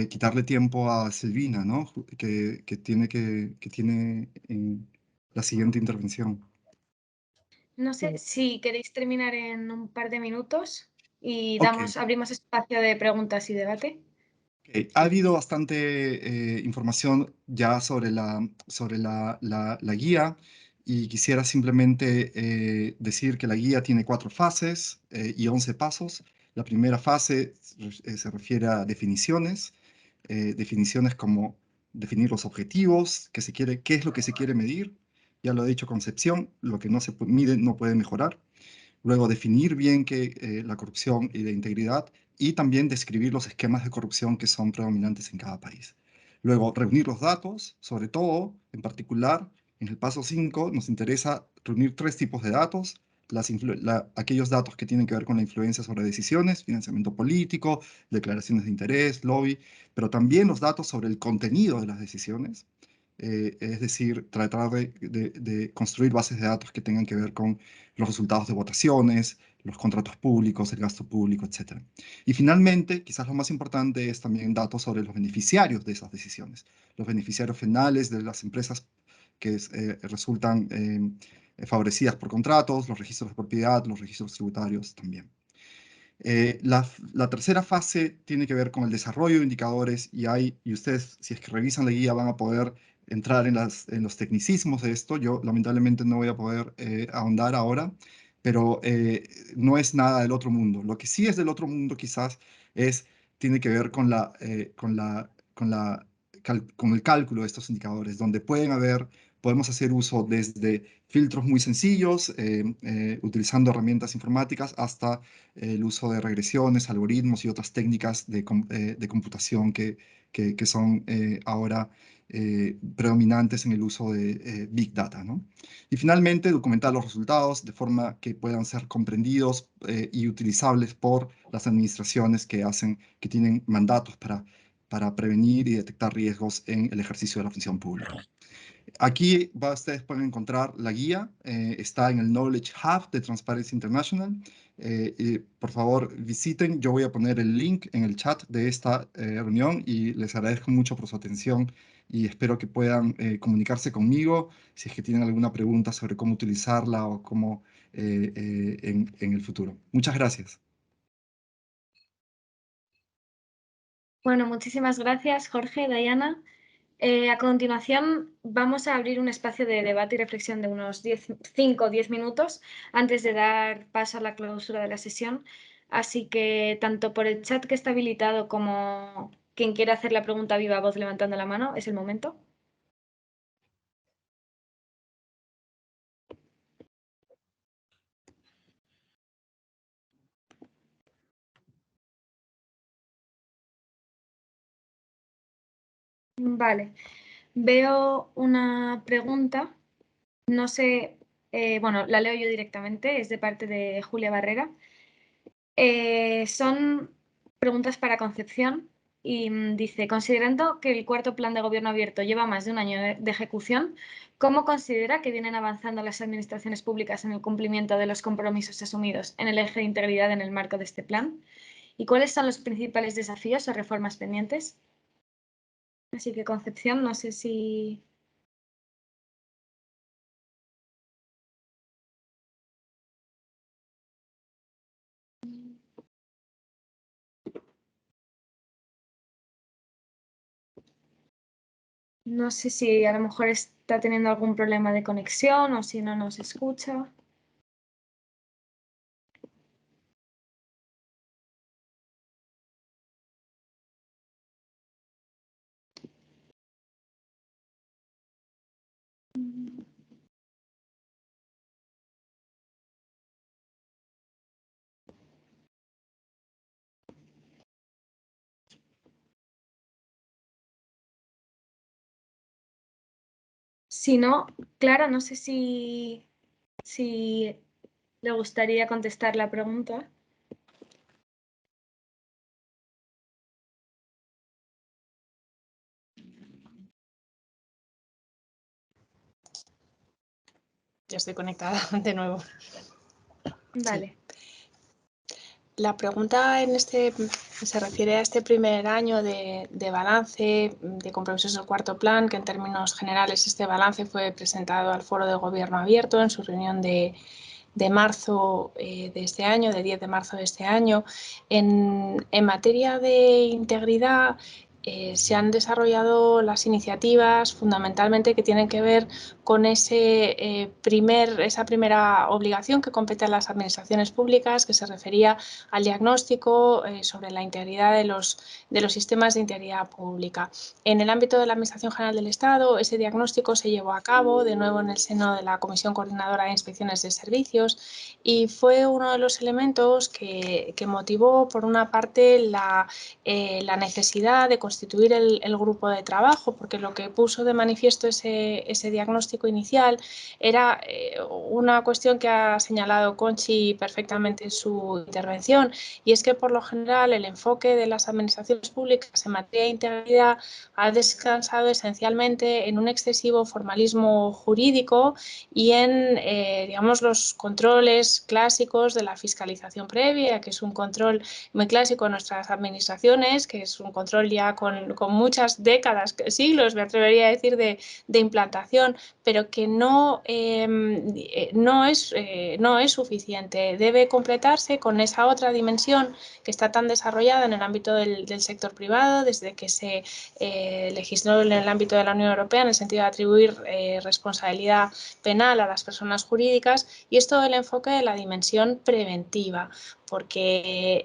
quitarle tiempo a Silvina, ¿no? Que tiene la siguiente intervención. No sé si queréis terminar en un par de minutos y Ok. abrimos espacio de preguntas y debate. Ha habido bastante información ya sobre la guía, y quisiera simplemente decir que la guía tiene 4 fases y 11 pasos. La primera fase se refiere a definiciones, definiciones como definir los objetivos, qué es lo que se quiere medir. Ya lo he dicho, concepción, lo que no se mide no puede mejorar. Luego, definir bien la corrupción y la integridad, y también describir los esquemas de corrupción que son predominantes en cada país. Luego, reunir los datos, sobre todo, en particular, en el paso 5 nos interesa reunir 3 tipos de datos: aquellos datos que tienen que ver con la influencia sobre decisiones, financiamiento político, declaraciones de interés, lobby, pero también los datos sobre el contenido de las decisiones. Es decir, tratar de construir bases de datos que tengan que ver con los resultados de votaciones, los contratos públicos, el gasto público, etc. Y finalmente, quizás lo más importante es también datos sobre los beneficiarios de esas decisiones, los beneficiarios finales de las empresas que resultan favorecidas por contratos, los registros de propiedad, los registros tributarios también. La tercera fase tiene que ver con el desarrollo de indicadores, y ustedes, si es que revisan la guía, van a poder entrar en los tecnicismos de esto. Yo lamentablemente no voy a poder ahondar ahora, pero no es nada del otro mundo. Lo que sí es del otro mundo quizás tiene que ver con el cálculo de estos indicadores, donde podemos hacer uso desde filtros muy sencillos, utilizando herramientas informáticas, hasta el uso de regresiones, algoritmos y otras técnicas de computación que son ahora predominantes en el uso de Big Data, ¿no? Y finalmente, documentar los resultados de forma que puedan ser comprendidos y utilizables por las administraciones que tienen mandatos para prevenir y detectar riesgos en el ejercicio de la función pública. Aquí ustedes pueden encontrar la guía, está en el Knowledge Hub de Transparency International. Por favor, visiten. Yo voy a poner el link en el chat de esta reunión, y les agradezco mucho por su atención, y espero que puedan comunicarse conmigo si es que tienen alguna pregunta sobre cómo utilizarla o cómo en el futuro. Muchas gracias. Bueno, muchísimas gracias, Jorge, Diana. A continuación, vamos a abrir un espacio de debate y reflexión de unos 5 o 10 minutos antes de dar paso a la clausura de la sesión. Así que, tanto por el chat que está habilitado como quien quiera hacer la pregunta viva voz levantando la mano, es el momento. Vale, veo una pregunta. No sé, bueno, la leo yo directamente, es de parte de Julia Barrera. Son preguntas para Concepción. Y dice, considerando que el cuarto plan de gobierno abierto lleva más de un año de ejecución, ¿cómo considera que vienen avanzando las administraciones públicas en el cumplimiento de los compromisos asumidos en el eje de integridad en el marco de este plan? ¿Y cuáles son los principales desafíos o reformas pendientes? Así que, Concepción, no sé si... No sé si a lo mejor está teniendo algún problema de conexión o si no nos escucha. Si no, Clara, no sé si le gustaría contestar la pregunta. Ya estoy conectada de nuevo. Vale. Sí. La pregunta se refiere a este primer año de balance de compromisos del cuarto plan, que en términos generales este balance fue presentado al Foro de Gobierno Abierto en su reunión de marzo de este año, de 10 de marzo de este año. En materia de integridad se han desarrollado las iniciativas fundamentalmente que tienen que ver con esa primera obligación que compete a las administraciones públicas, que se refería al diagnóstico sobre la integridad de los sistemas de integridad pública. En el ámbito de la Administración General del Estado, ese diagnóstico se llevó a cabo de nuevo en el seno de la Comisión Coordinadora de Inspecciones de Servicios y fue uno de los elementos que motivó, por una parte, la necesidad de constituir el grupo de trabajo, porque lo que puso de manifiesto ese diagnóstico inicial era una cuestión que ha señalado Conchi perfectamente en su intervención, y es que por lo general el enfoque de las administraciones públicas en materia de integridad ha descansado esencialmente en un excesivo formalismo jurídico y en digamos, los controles clásicos de la fiscalización previa, que es un control muy clásico en nuestras administraciones, que es un control ya con muchas décadas, siglos, me atrevería a decir, de implantación, pero que no es suficiente. Debe completarse con esa otra dimensión que está tan desarrollada en el ámbito del sector privado, desde que se legisló en el ámbito de la Unión Europea en el sentido de atribuir responsabilidad penal a las personas jurídicas, y es todo el enfoque de la dimensión preventiva, porque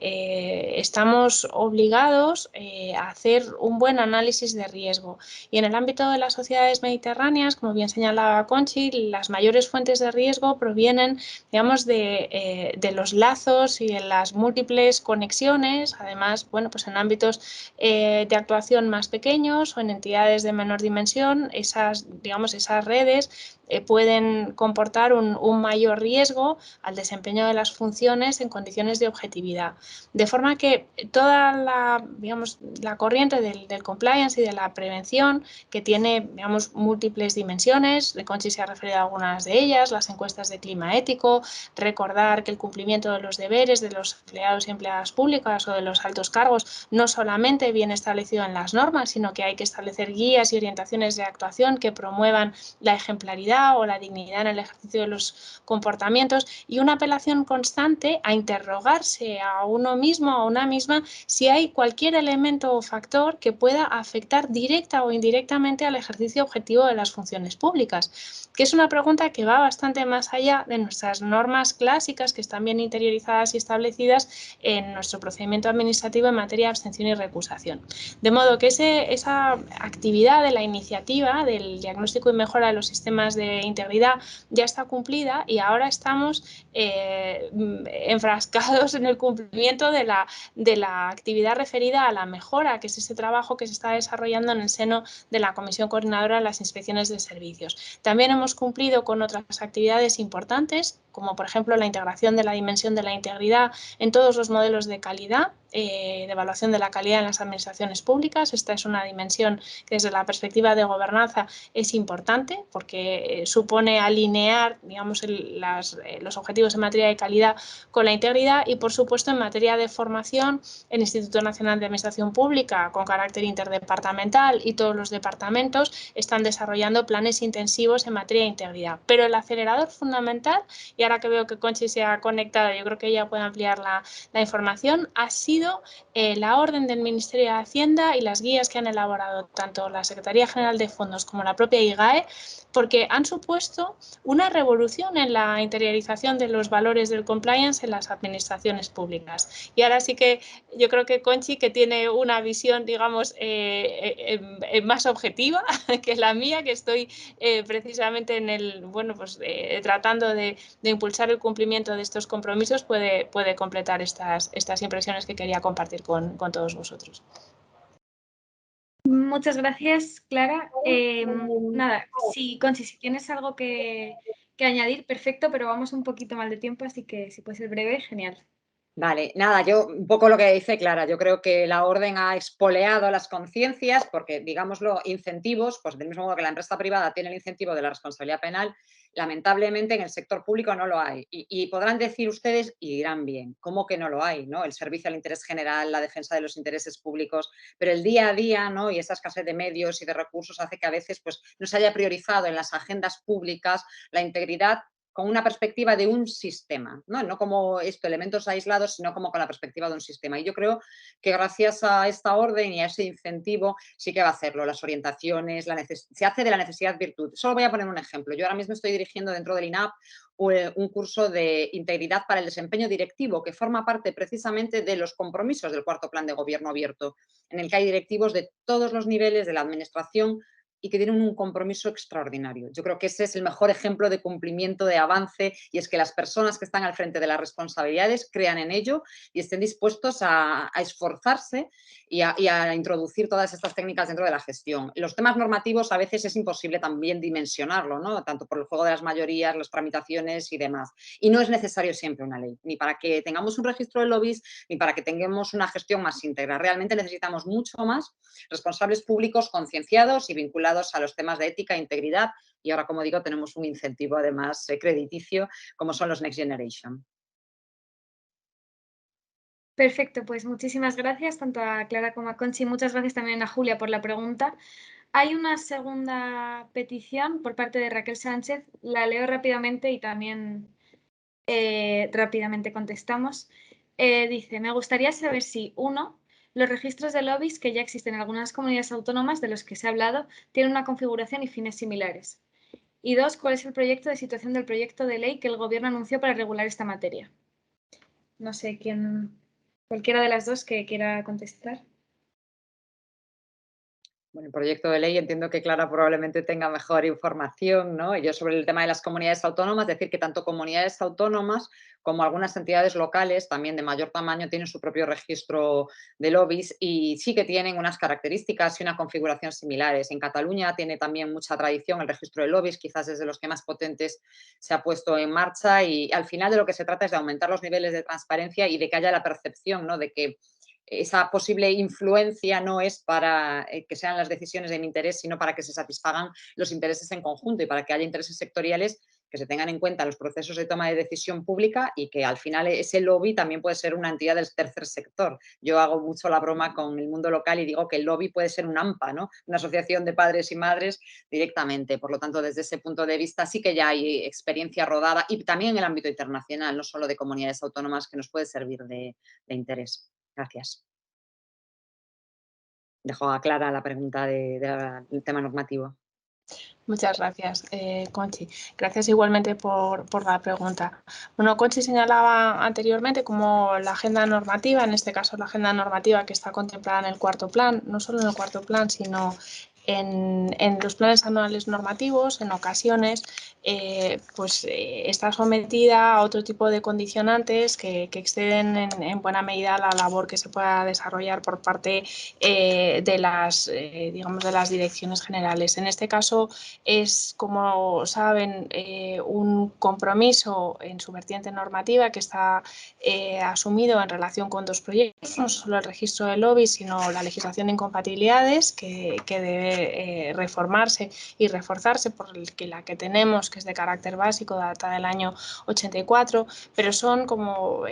estamos obligados a hacer un buen análisis de riesgo. Y en el ámbito de las sociedades mediterráneas, como bien señalaba Conchi, las mayores fuentes de riesgo provienen, digamos, de los lazos y de las múltiples conexiones, además, bueno, pues en ámbitos de actuación más pequeños o en entidades de menor dimensión, esas redes pueden comportar un mayor riesgo al desempeño de las funciones en condiciones de objetividad. De forma que toda la corriente del compliance y de la prevención, que tiene, digamos, múltiples dimensiones, Conchi se ha referido a algunas de ellas, las encuestas de clima ético, recordar que el cumplimiento de los deberes de los empleados y empleadas públicas o de los altos cargos no solamente viene establecido en las normas, sino que hay que establecer guías y orientaciones de actuación que promuevan la ejemplaridad o la dignidad en el ejercicio de los comportamientos, y una apelación constante a interrogarse a uno mismo, a una misma, si hay cualquier elemento o factor que pueda afectar directa o indirectamente al ejercicio objetivo de las funciones públicas, que es una pregunta que va bastante más allá de nuestras normas clásicas, que están bien interiorizadas y establecidas en nuestro procedimiento administrativo en materia de abstención y recusación. De modo que esa actividad de la iniciativa del diagnóstico y mejora de los sistemas de integridad ya está cumplida, y ahora estamos enfrascados en el cumplimiento de la actividad referida a la mejora, que es ese trabajo que se está desarrollando en el seno de la Comisión Coordinadora de las Inspecciones de Servicios. También hemos cumplido con otras actividades importantes, como por ejemplo la integración de la dimensión de la integridad en todos los modelos de calidad, de evaluación de la calidad en las administraciones públicas. Esta es una dimensión que desde la perspectiva de gobernanza es importante porque supone alinear, digamos, los objetivos en materia de calidad con la integridad y, por supuesto, en materia de formación, el Instituto Nacional de Administración Pública, con carácter interdepartamental, y todos los departamentos están desarrollando planes intensivos en materia de integridad. Pero el acelerador fundamental, y ahora que veo que Conchi se ha conectado, yo creo que ella puede ampliar la información, ha sido la orden del Ministerio de Hacienda y las guías que han elaborado tanto la Secretaría General de Fondos como la propia IGAE, porque han supuesto una revolución en la interiorización de los valores del compliance en las administraciones públicas. Y ahora sí que yo creo que Conchi, que tiene una visión, digamos, más objetiva que la mía, que estoy precisamente en el, bueno, pues tratando de impulsar el cumplimiento de estos compromisos, puede completar estas impresiones que quería compartir con todos vosotros. Muchas gracias, Clara. Nada, Conchi, si tienes algo que añadir, perfecto, pero vamos un poquito mal de tiempo, así que si puede ser breve, genial. Vale, nada, yo un poco lo que dice Clara, yo creo que la orden ha expoliado las conciencias porque, digámoslo, incentivos, pues del mismo modo que la empresa privada tiene el incentivo de la responsabilidad penal, lamentablemente en el sector público no lo hay. Y podrán decir ustedes, y dirán bien, ¿cómo que no lo hay? ¿No? El servicio al interés general, la defensa de los intereses públicos, pero el día a día, ¿no? Y esa escasez de medios y de recursos hace que a veces pues, no se haya priorizado en las agendas públicas la integridad con una perspectiva de un sistema, ¿no? No como elementos aislados, sino como con la perspectiva de un sistema. Y yo creo que gracias a esta orden y a ese incentivo sí que va a hacerlo, las orientaciones, se hace de la necesidad virtud. Solo voy a poner un ejemplo. Yo ahora mismo estoy dirigiendo dentro del INAP un curso de integridad para el desempeño directivo que forma parte precisamente de los compromisos del cuarto plan de gobierno abierto, en el que hay directivos de todos los niveles de la administración y que tienen un compromiso extraordinario. Yo creo que ese es el mejor ejemplo de cumplimiento, de avance, y es que las personas que están al frente de las responsabilidades crean en ello y estén dispuestos a esforzarse y a introducir todas estas técnicas dentro de la gestión. Los temas normativos a veces es imposible también dimensionarlo, ¿no? Tanto por el juego de las mayorías, las tramitaciones y demás. Y no es necesario siempre una ley, ni para que tengamos un registro de lobbies, ni para que tengamos una gestión más íntegra. Realmente necesitamos mucho más responsables públicos concienciados y vinculados a los temas de ética e integridad, y ahora, como digo, tenemos un incentivo además crediticio como son los Next Generation. Perfecto, pues muchísimas gracias tanto a Clara como a Conchi. Muchas gracias también a Julia por la pregunta. Hay una segunda petición por parte de Raquel Sánchez, la leo rápidamente y también rápidamente contestamos. Dice, me gustaría saber si, 1, los registros de lobbies que ya existen en algunas comunidades autónomas de los que se ha hablado tienen una configuración y fines similares. Y 2, ¿cuál es el proyecto de situación del proyecto de ley que el Gobierno anunció para regular esta materia? No sé cualquiera de las dos que quiera contestar. Bueno, el proyecto de ley entiendo que Clara probablemente tenga mejor información, ¿no? Y yo sobre el tema de las comunidades autónomas, decir que tanto comunidades autónomas como algunas entidades locales también de mayor tamaño tienen su propio registro de lobbies y sí que tienen unas características y una configuración similares. En Cataluña tiene también mucha tradición el registro de lobbies, quizás es de los que más potentes se ha puesto en marcha, y al final de lo que se trata es de aumentar los niveles de transparencia y de que haya la percepción, ¿no? De que esa posible influencia no es para que sean las decisiones de mi interés, sino para que se satisfagan los intereses en conjunto y para que haya intereses sectoriales que se tengan en cuenta en los procesos de toma de decisión pública, y que al final ese lobby también puede ser una entidad del tercer sector. Yo hago mucho la broma con el mundo local y digo que el lobby puede ser un AMPA, ¿no? Una asociación de padres y madres directamente. Por lo tanto, desde ese punto de vista sí que ya hay experiencia rodada, y también en el ámbito internacional, no solo de comunidades autónomas, que nos puede servir de interés. Gracias. Dejo a Clara la pregunta del tema normativo. Muchas gracias, Conchi. Gracias igualmente por la pregunta. Bueno, Conchi señalaba anteriormente como la agenda normativa, en este caso la agenda normativa que está contemplada en el cuarto plan, no solo en el cuarto plan, sino en los planes anuales normativos, en ocasiones, está sometida a otro tipo de condicionantes que exceden en buena medida la labor que se pueda desarrollar por parte de las direcciones generales. En este caso es, como saben, un compromiso en su vertiente normativa que está asumido en relación con 2 proyectos, no solo el registro de lobbies, sino la legislación de incompatibilidades que debe reformarse y reforzarse por la que tenemos, que es de carácter básico, data del año 84, pero son, como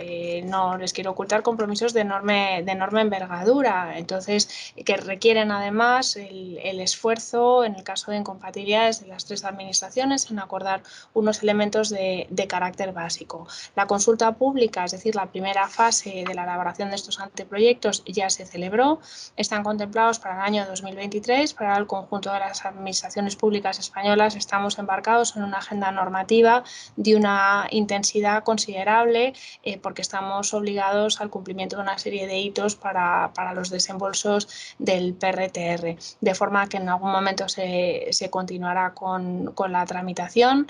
no les quiero ocultar, compromisos de enorme envergadura, entonces que requieren además el esfuerzo, en el caso de incompatibilidades, de las 3 administraciones en acordar unos elementos de carácter básico. La consulta pública, es decir, la primera fase de la elaboración de estos anteproyectos, ya se celebró, están contemplados para el año 2023, para el conjunto de las administraciones públicas españolas estamos embarcados en una agenda normativa de una intensidad considerable porque estamos obligados al cumplimiento de una serie de hitos para los desembolsos del PRTR, de forma que en algún momento se continuará con la tramitación.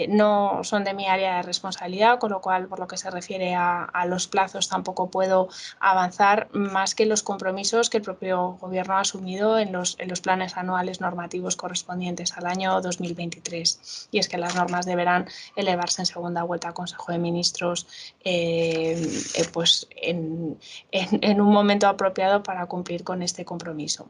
No son de mi área de responsabilidad, con lo cual, por lo que se refiere a los plazos, tampoco puedo avanzar más que los compromisos que el propio Gobierno ha asumido en los planes anuales normativos correspondientes al año 2023. Y es que las normas deberán elevarse en segunda vuelta al Consejo de Ministros en un momento apropiado para cumplir con este compromiso.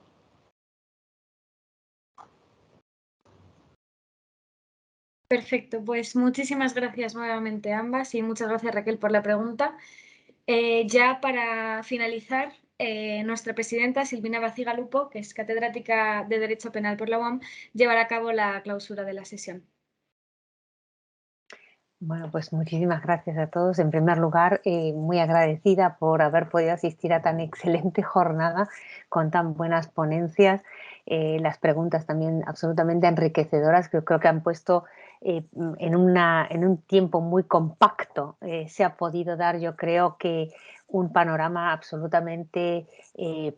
Perfecto, pues muchísimas gracias nuevamente a ambas y muchas gracias, Raquel, por la pregunta. Ya para finalizar, nuestra presidenta, Silvina Baciga Lupo, que es catedrática de Derecho Penal por la UAM, llevará a cabo la clausura de la sesión. Bueno, pues muchísimas gracias a todos. En primer lugar, muy agradecida por haber podido asistir a tan excelente jornada con tan buenas ponencias. Las preguntas también absolutamente enriquecedoras, que creo que han puesto en un tiempo muy compacto. Se ha podido dar, yo creo que, un panorama absolutamente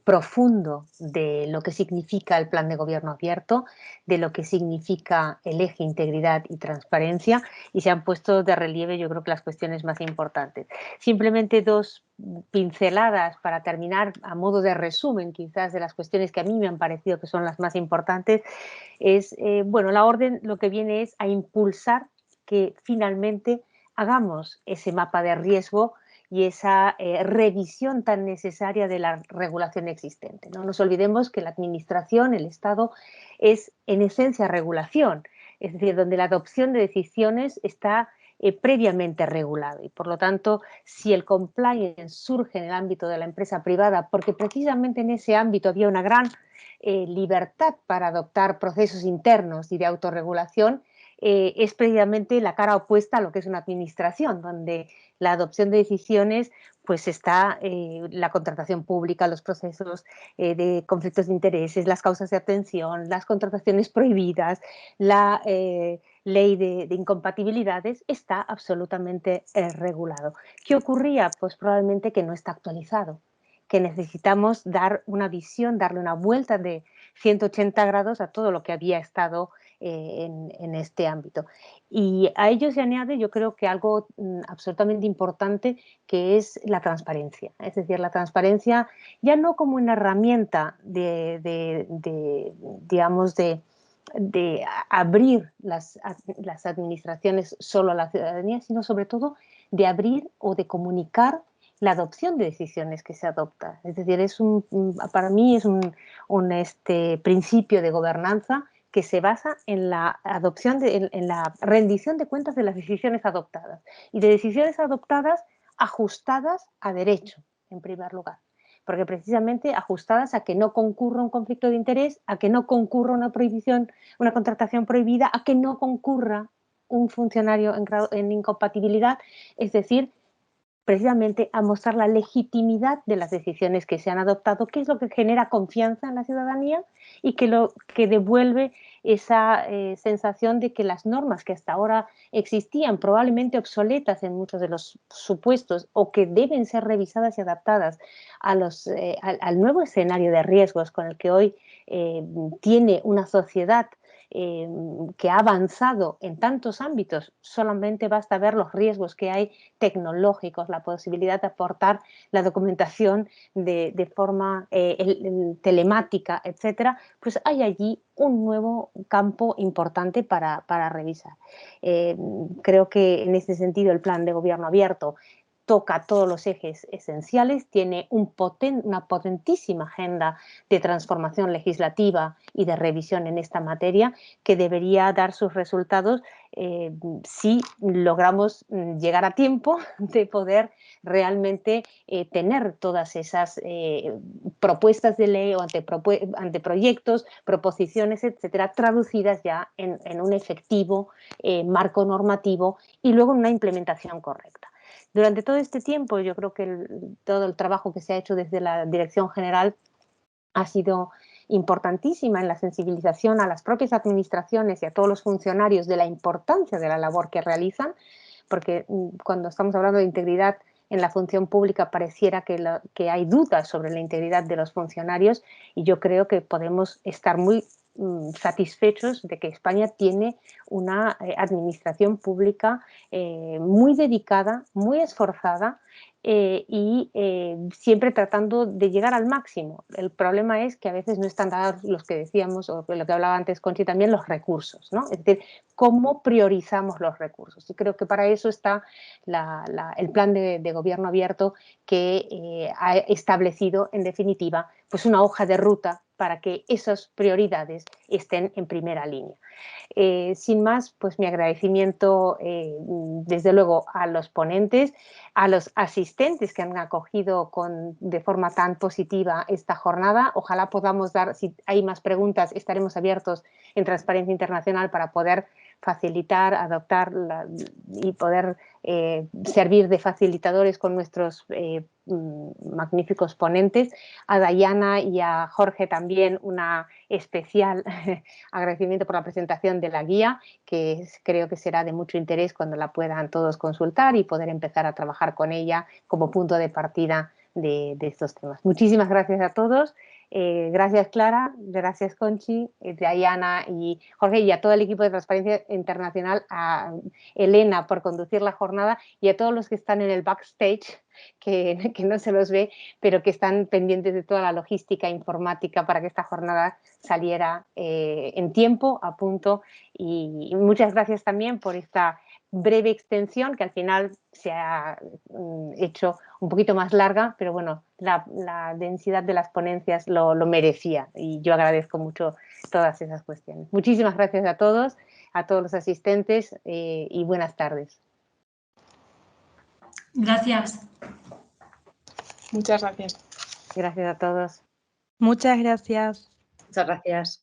profundo de lo que significa el Plan de Gobierno Abierto, de lo que significa el eje integridad y transparencia, y se han puesto de relieve, yo creo, que las cuestiones más importantes. Simplemente 2 pinceladas para terminar a modo de resumen, quizás, de las cuestiones que a mí me han parecido que son las más importantes. Es, la orden lo que viene es a impulsar que finalmente hagamos ese mapa de riesgo y esa revisión tan necesaria de la regulación existente. No nos olvidemos que la Administración, el Estado, es en esencia regulación, es decir, donde la adopción de decisiones está previamente regulado, y por lo tanto, si el compliance surge en el ámbito de la empresa privada, porque precisamente en ese ámbito había una gran libertad para adoptar procesos internos y de autorregulación, es precisamente la cara opuesta a lo que es una administración, donde la adopción de decisiones pues está la contratación pública, los procesos de conflictos de intereses, las causas de atención, las contrataciones prohibidas, la ley de incompatibilidades, está absolutamente regulado. ¿Qué ocurría? Pues probablemente que no está actualizado, que necesitamos dar una visión, darle una vuelta de 180 grados a todo lo que había estado en este ámbito. Y a ello se añade, yo creo, que algo absolutamente importante, que es la transparencia. Es decir, la transparencia ya no como una herramienta de abrir las administraciones solo a la ciudadanía, sino sobre todo de abrir o de comunicar la adopción de decisiones que se adoptan. Es decir, para mí es un principio de gobernanza que se basa en la adopción, en la rendición de cuentas de las decisiones adoptadas, y de decisiones adoptadas ajustadas a derecho, en primer lugar, porque precisamente ajustadas a que no concurra un conflicto de interés, a que no concurra una prohibición, una contratación prohibida, a que no concurra un funcionario en incompatibilidad, es decir, precisamente a mostrar la legitimidad de las decisiones que se han adoptado, que es lo que genera confianza en la ciudadanía y que devuelve esa sensación de que las normas que hasta ahora existían, probablemente obsoletas en muchos de los supuestos, o que deben ser revisadas y adaptadas al nuevo escenario de riesgos con el que hoy tiene una sociedad que ha avanzado en tantos ámbitos, solamente basta ver los riesgos que hay tecnológicos, la posibilidad de aportar la documentación de forma telemática, etcétera, pues hay allí un nuevo campo importante para revisar. Creo que en este sentido el plan de gobierno abierto toca todos los ejes esenciales, tiene una potentísima agenda de transformación legislativa y de revisión en esta materia que debería dar sus resultados si logramos llegar a tiempo de poder realmente tener todas esas propuestas de ley o anteproyectos, proposiciones, etcétera, traducidas ya en un efectivo marco normativo y luego en una implementación correcta. Durante todo este tiempo, yo creo que todo el trabajo que se ha hecho desde la Dirección General ha sido importantísima en la sensibilización a las propias administraciones y a todos los funcionarios de la importancia de la labor que realizan, porque cuando estamos hablando de integridad en la función pública pareciera que hay dudas sobre la integridad de los funcionarios y yo creo que podemos estar muy satisfechos de que España tiene una administración pública muy dedicada, muy esforzada y siempre tratando de llegar al máximo. El problema es que a veces no están dados los que decíamos, o lo que hablaba antes Conchi también, los recursos, ¿no? Es decir, cómo priorizamos los recursos. Y creo que para eso está el plan de gobierno abierto que ha establecido, en definitiva, pues una hoja de ruta para que esas prioridades estén en primera línea. Sin más, pues mi agradecimiento desde luego a los ponentes, a los asistentes que han acogido de forma tan positiva esta jornada. Ojalá podamos dar, si hay más preguntas, estaremos abiertos en Transparencia Internacional para poder facilitar, adoptar y poder servir de facilitadores con nuestros magníficos ponentes. A Dayana y a Jorge también una especial agradecimiento por la presentación de la guía, que creo que será de mucho interés cuando la puedan todos consultar y poder empezar a trabajar con ella como punto de partida de estos temas. Muchísimas gracias a todos. Gracias Clara, gracias Conchi, Dayana y Jorge y a todo el equipo de Transparencia Internacional, a Elena por conducir la jornada y a todos los que están en el backstage, que no se los ve, pero que están pendientes de toda la logística informática para que esta jornada saliera en tiempo, a punto. Y muchas gracias también por esta breve extensión que al final se ha hecho un poquito más larga, pero bueno, la densidad de las ponencias lo merecía y yo agradezco mucho todas esas cuestiones. Muchísimas gracias a todos los asistentes y buenas tardes. Gracias. Muchas gracias. Gracias a todos. Muchas gracias. Muchas gracias.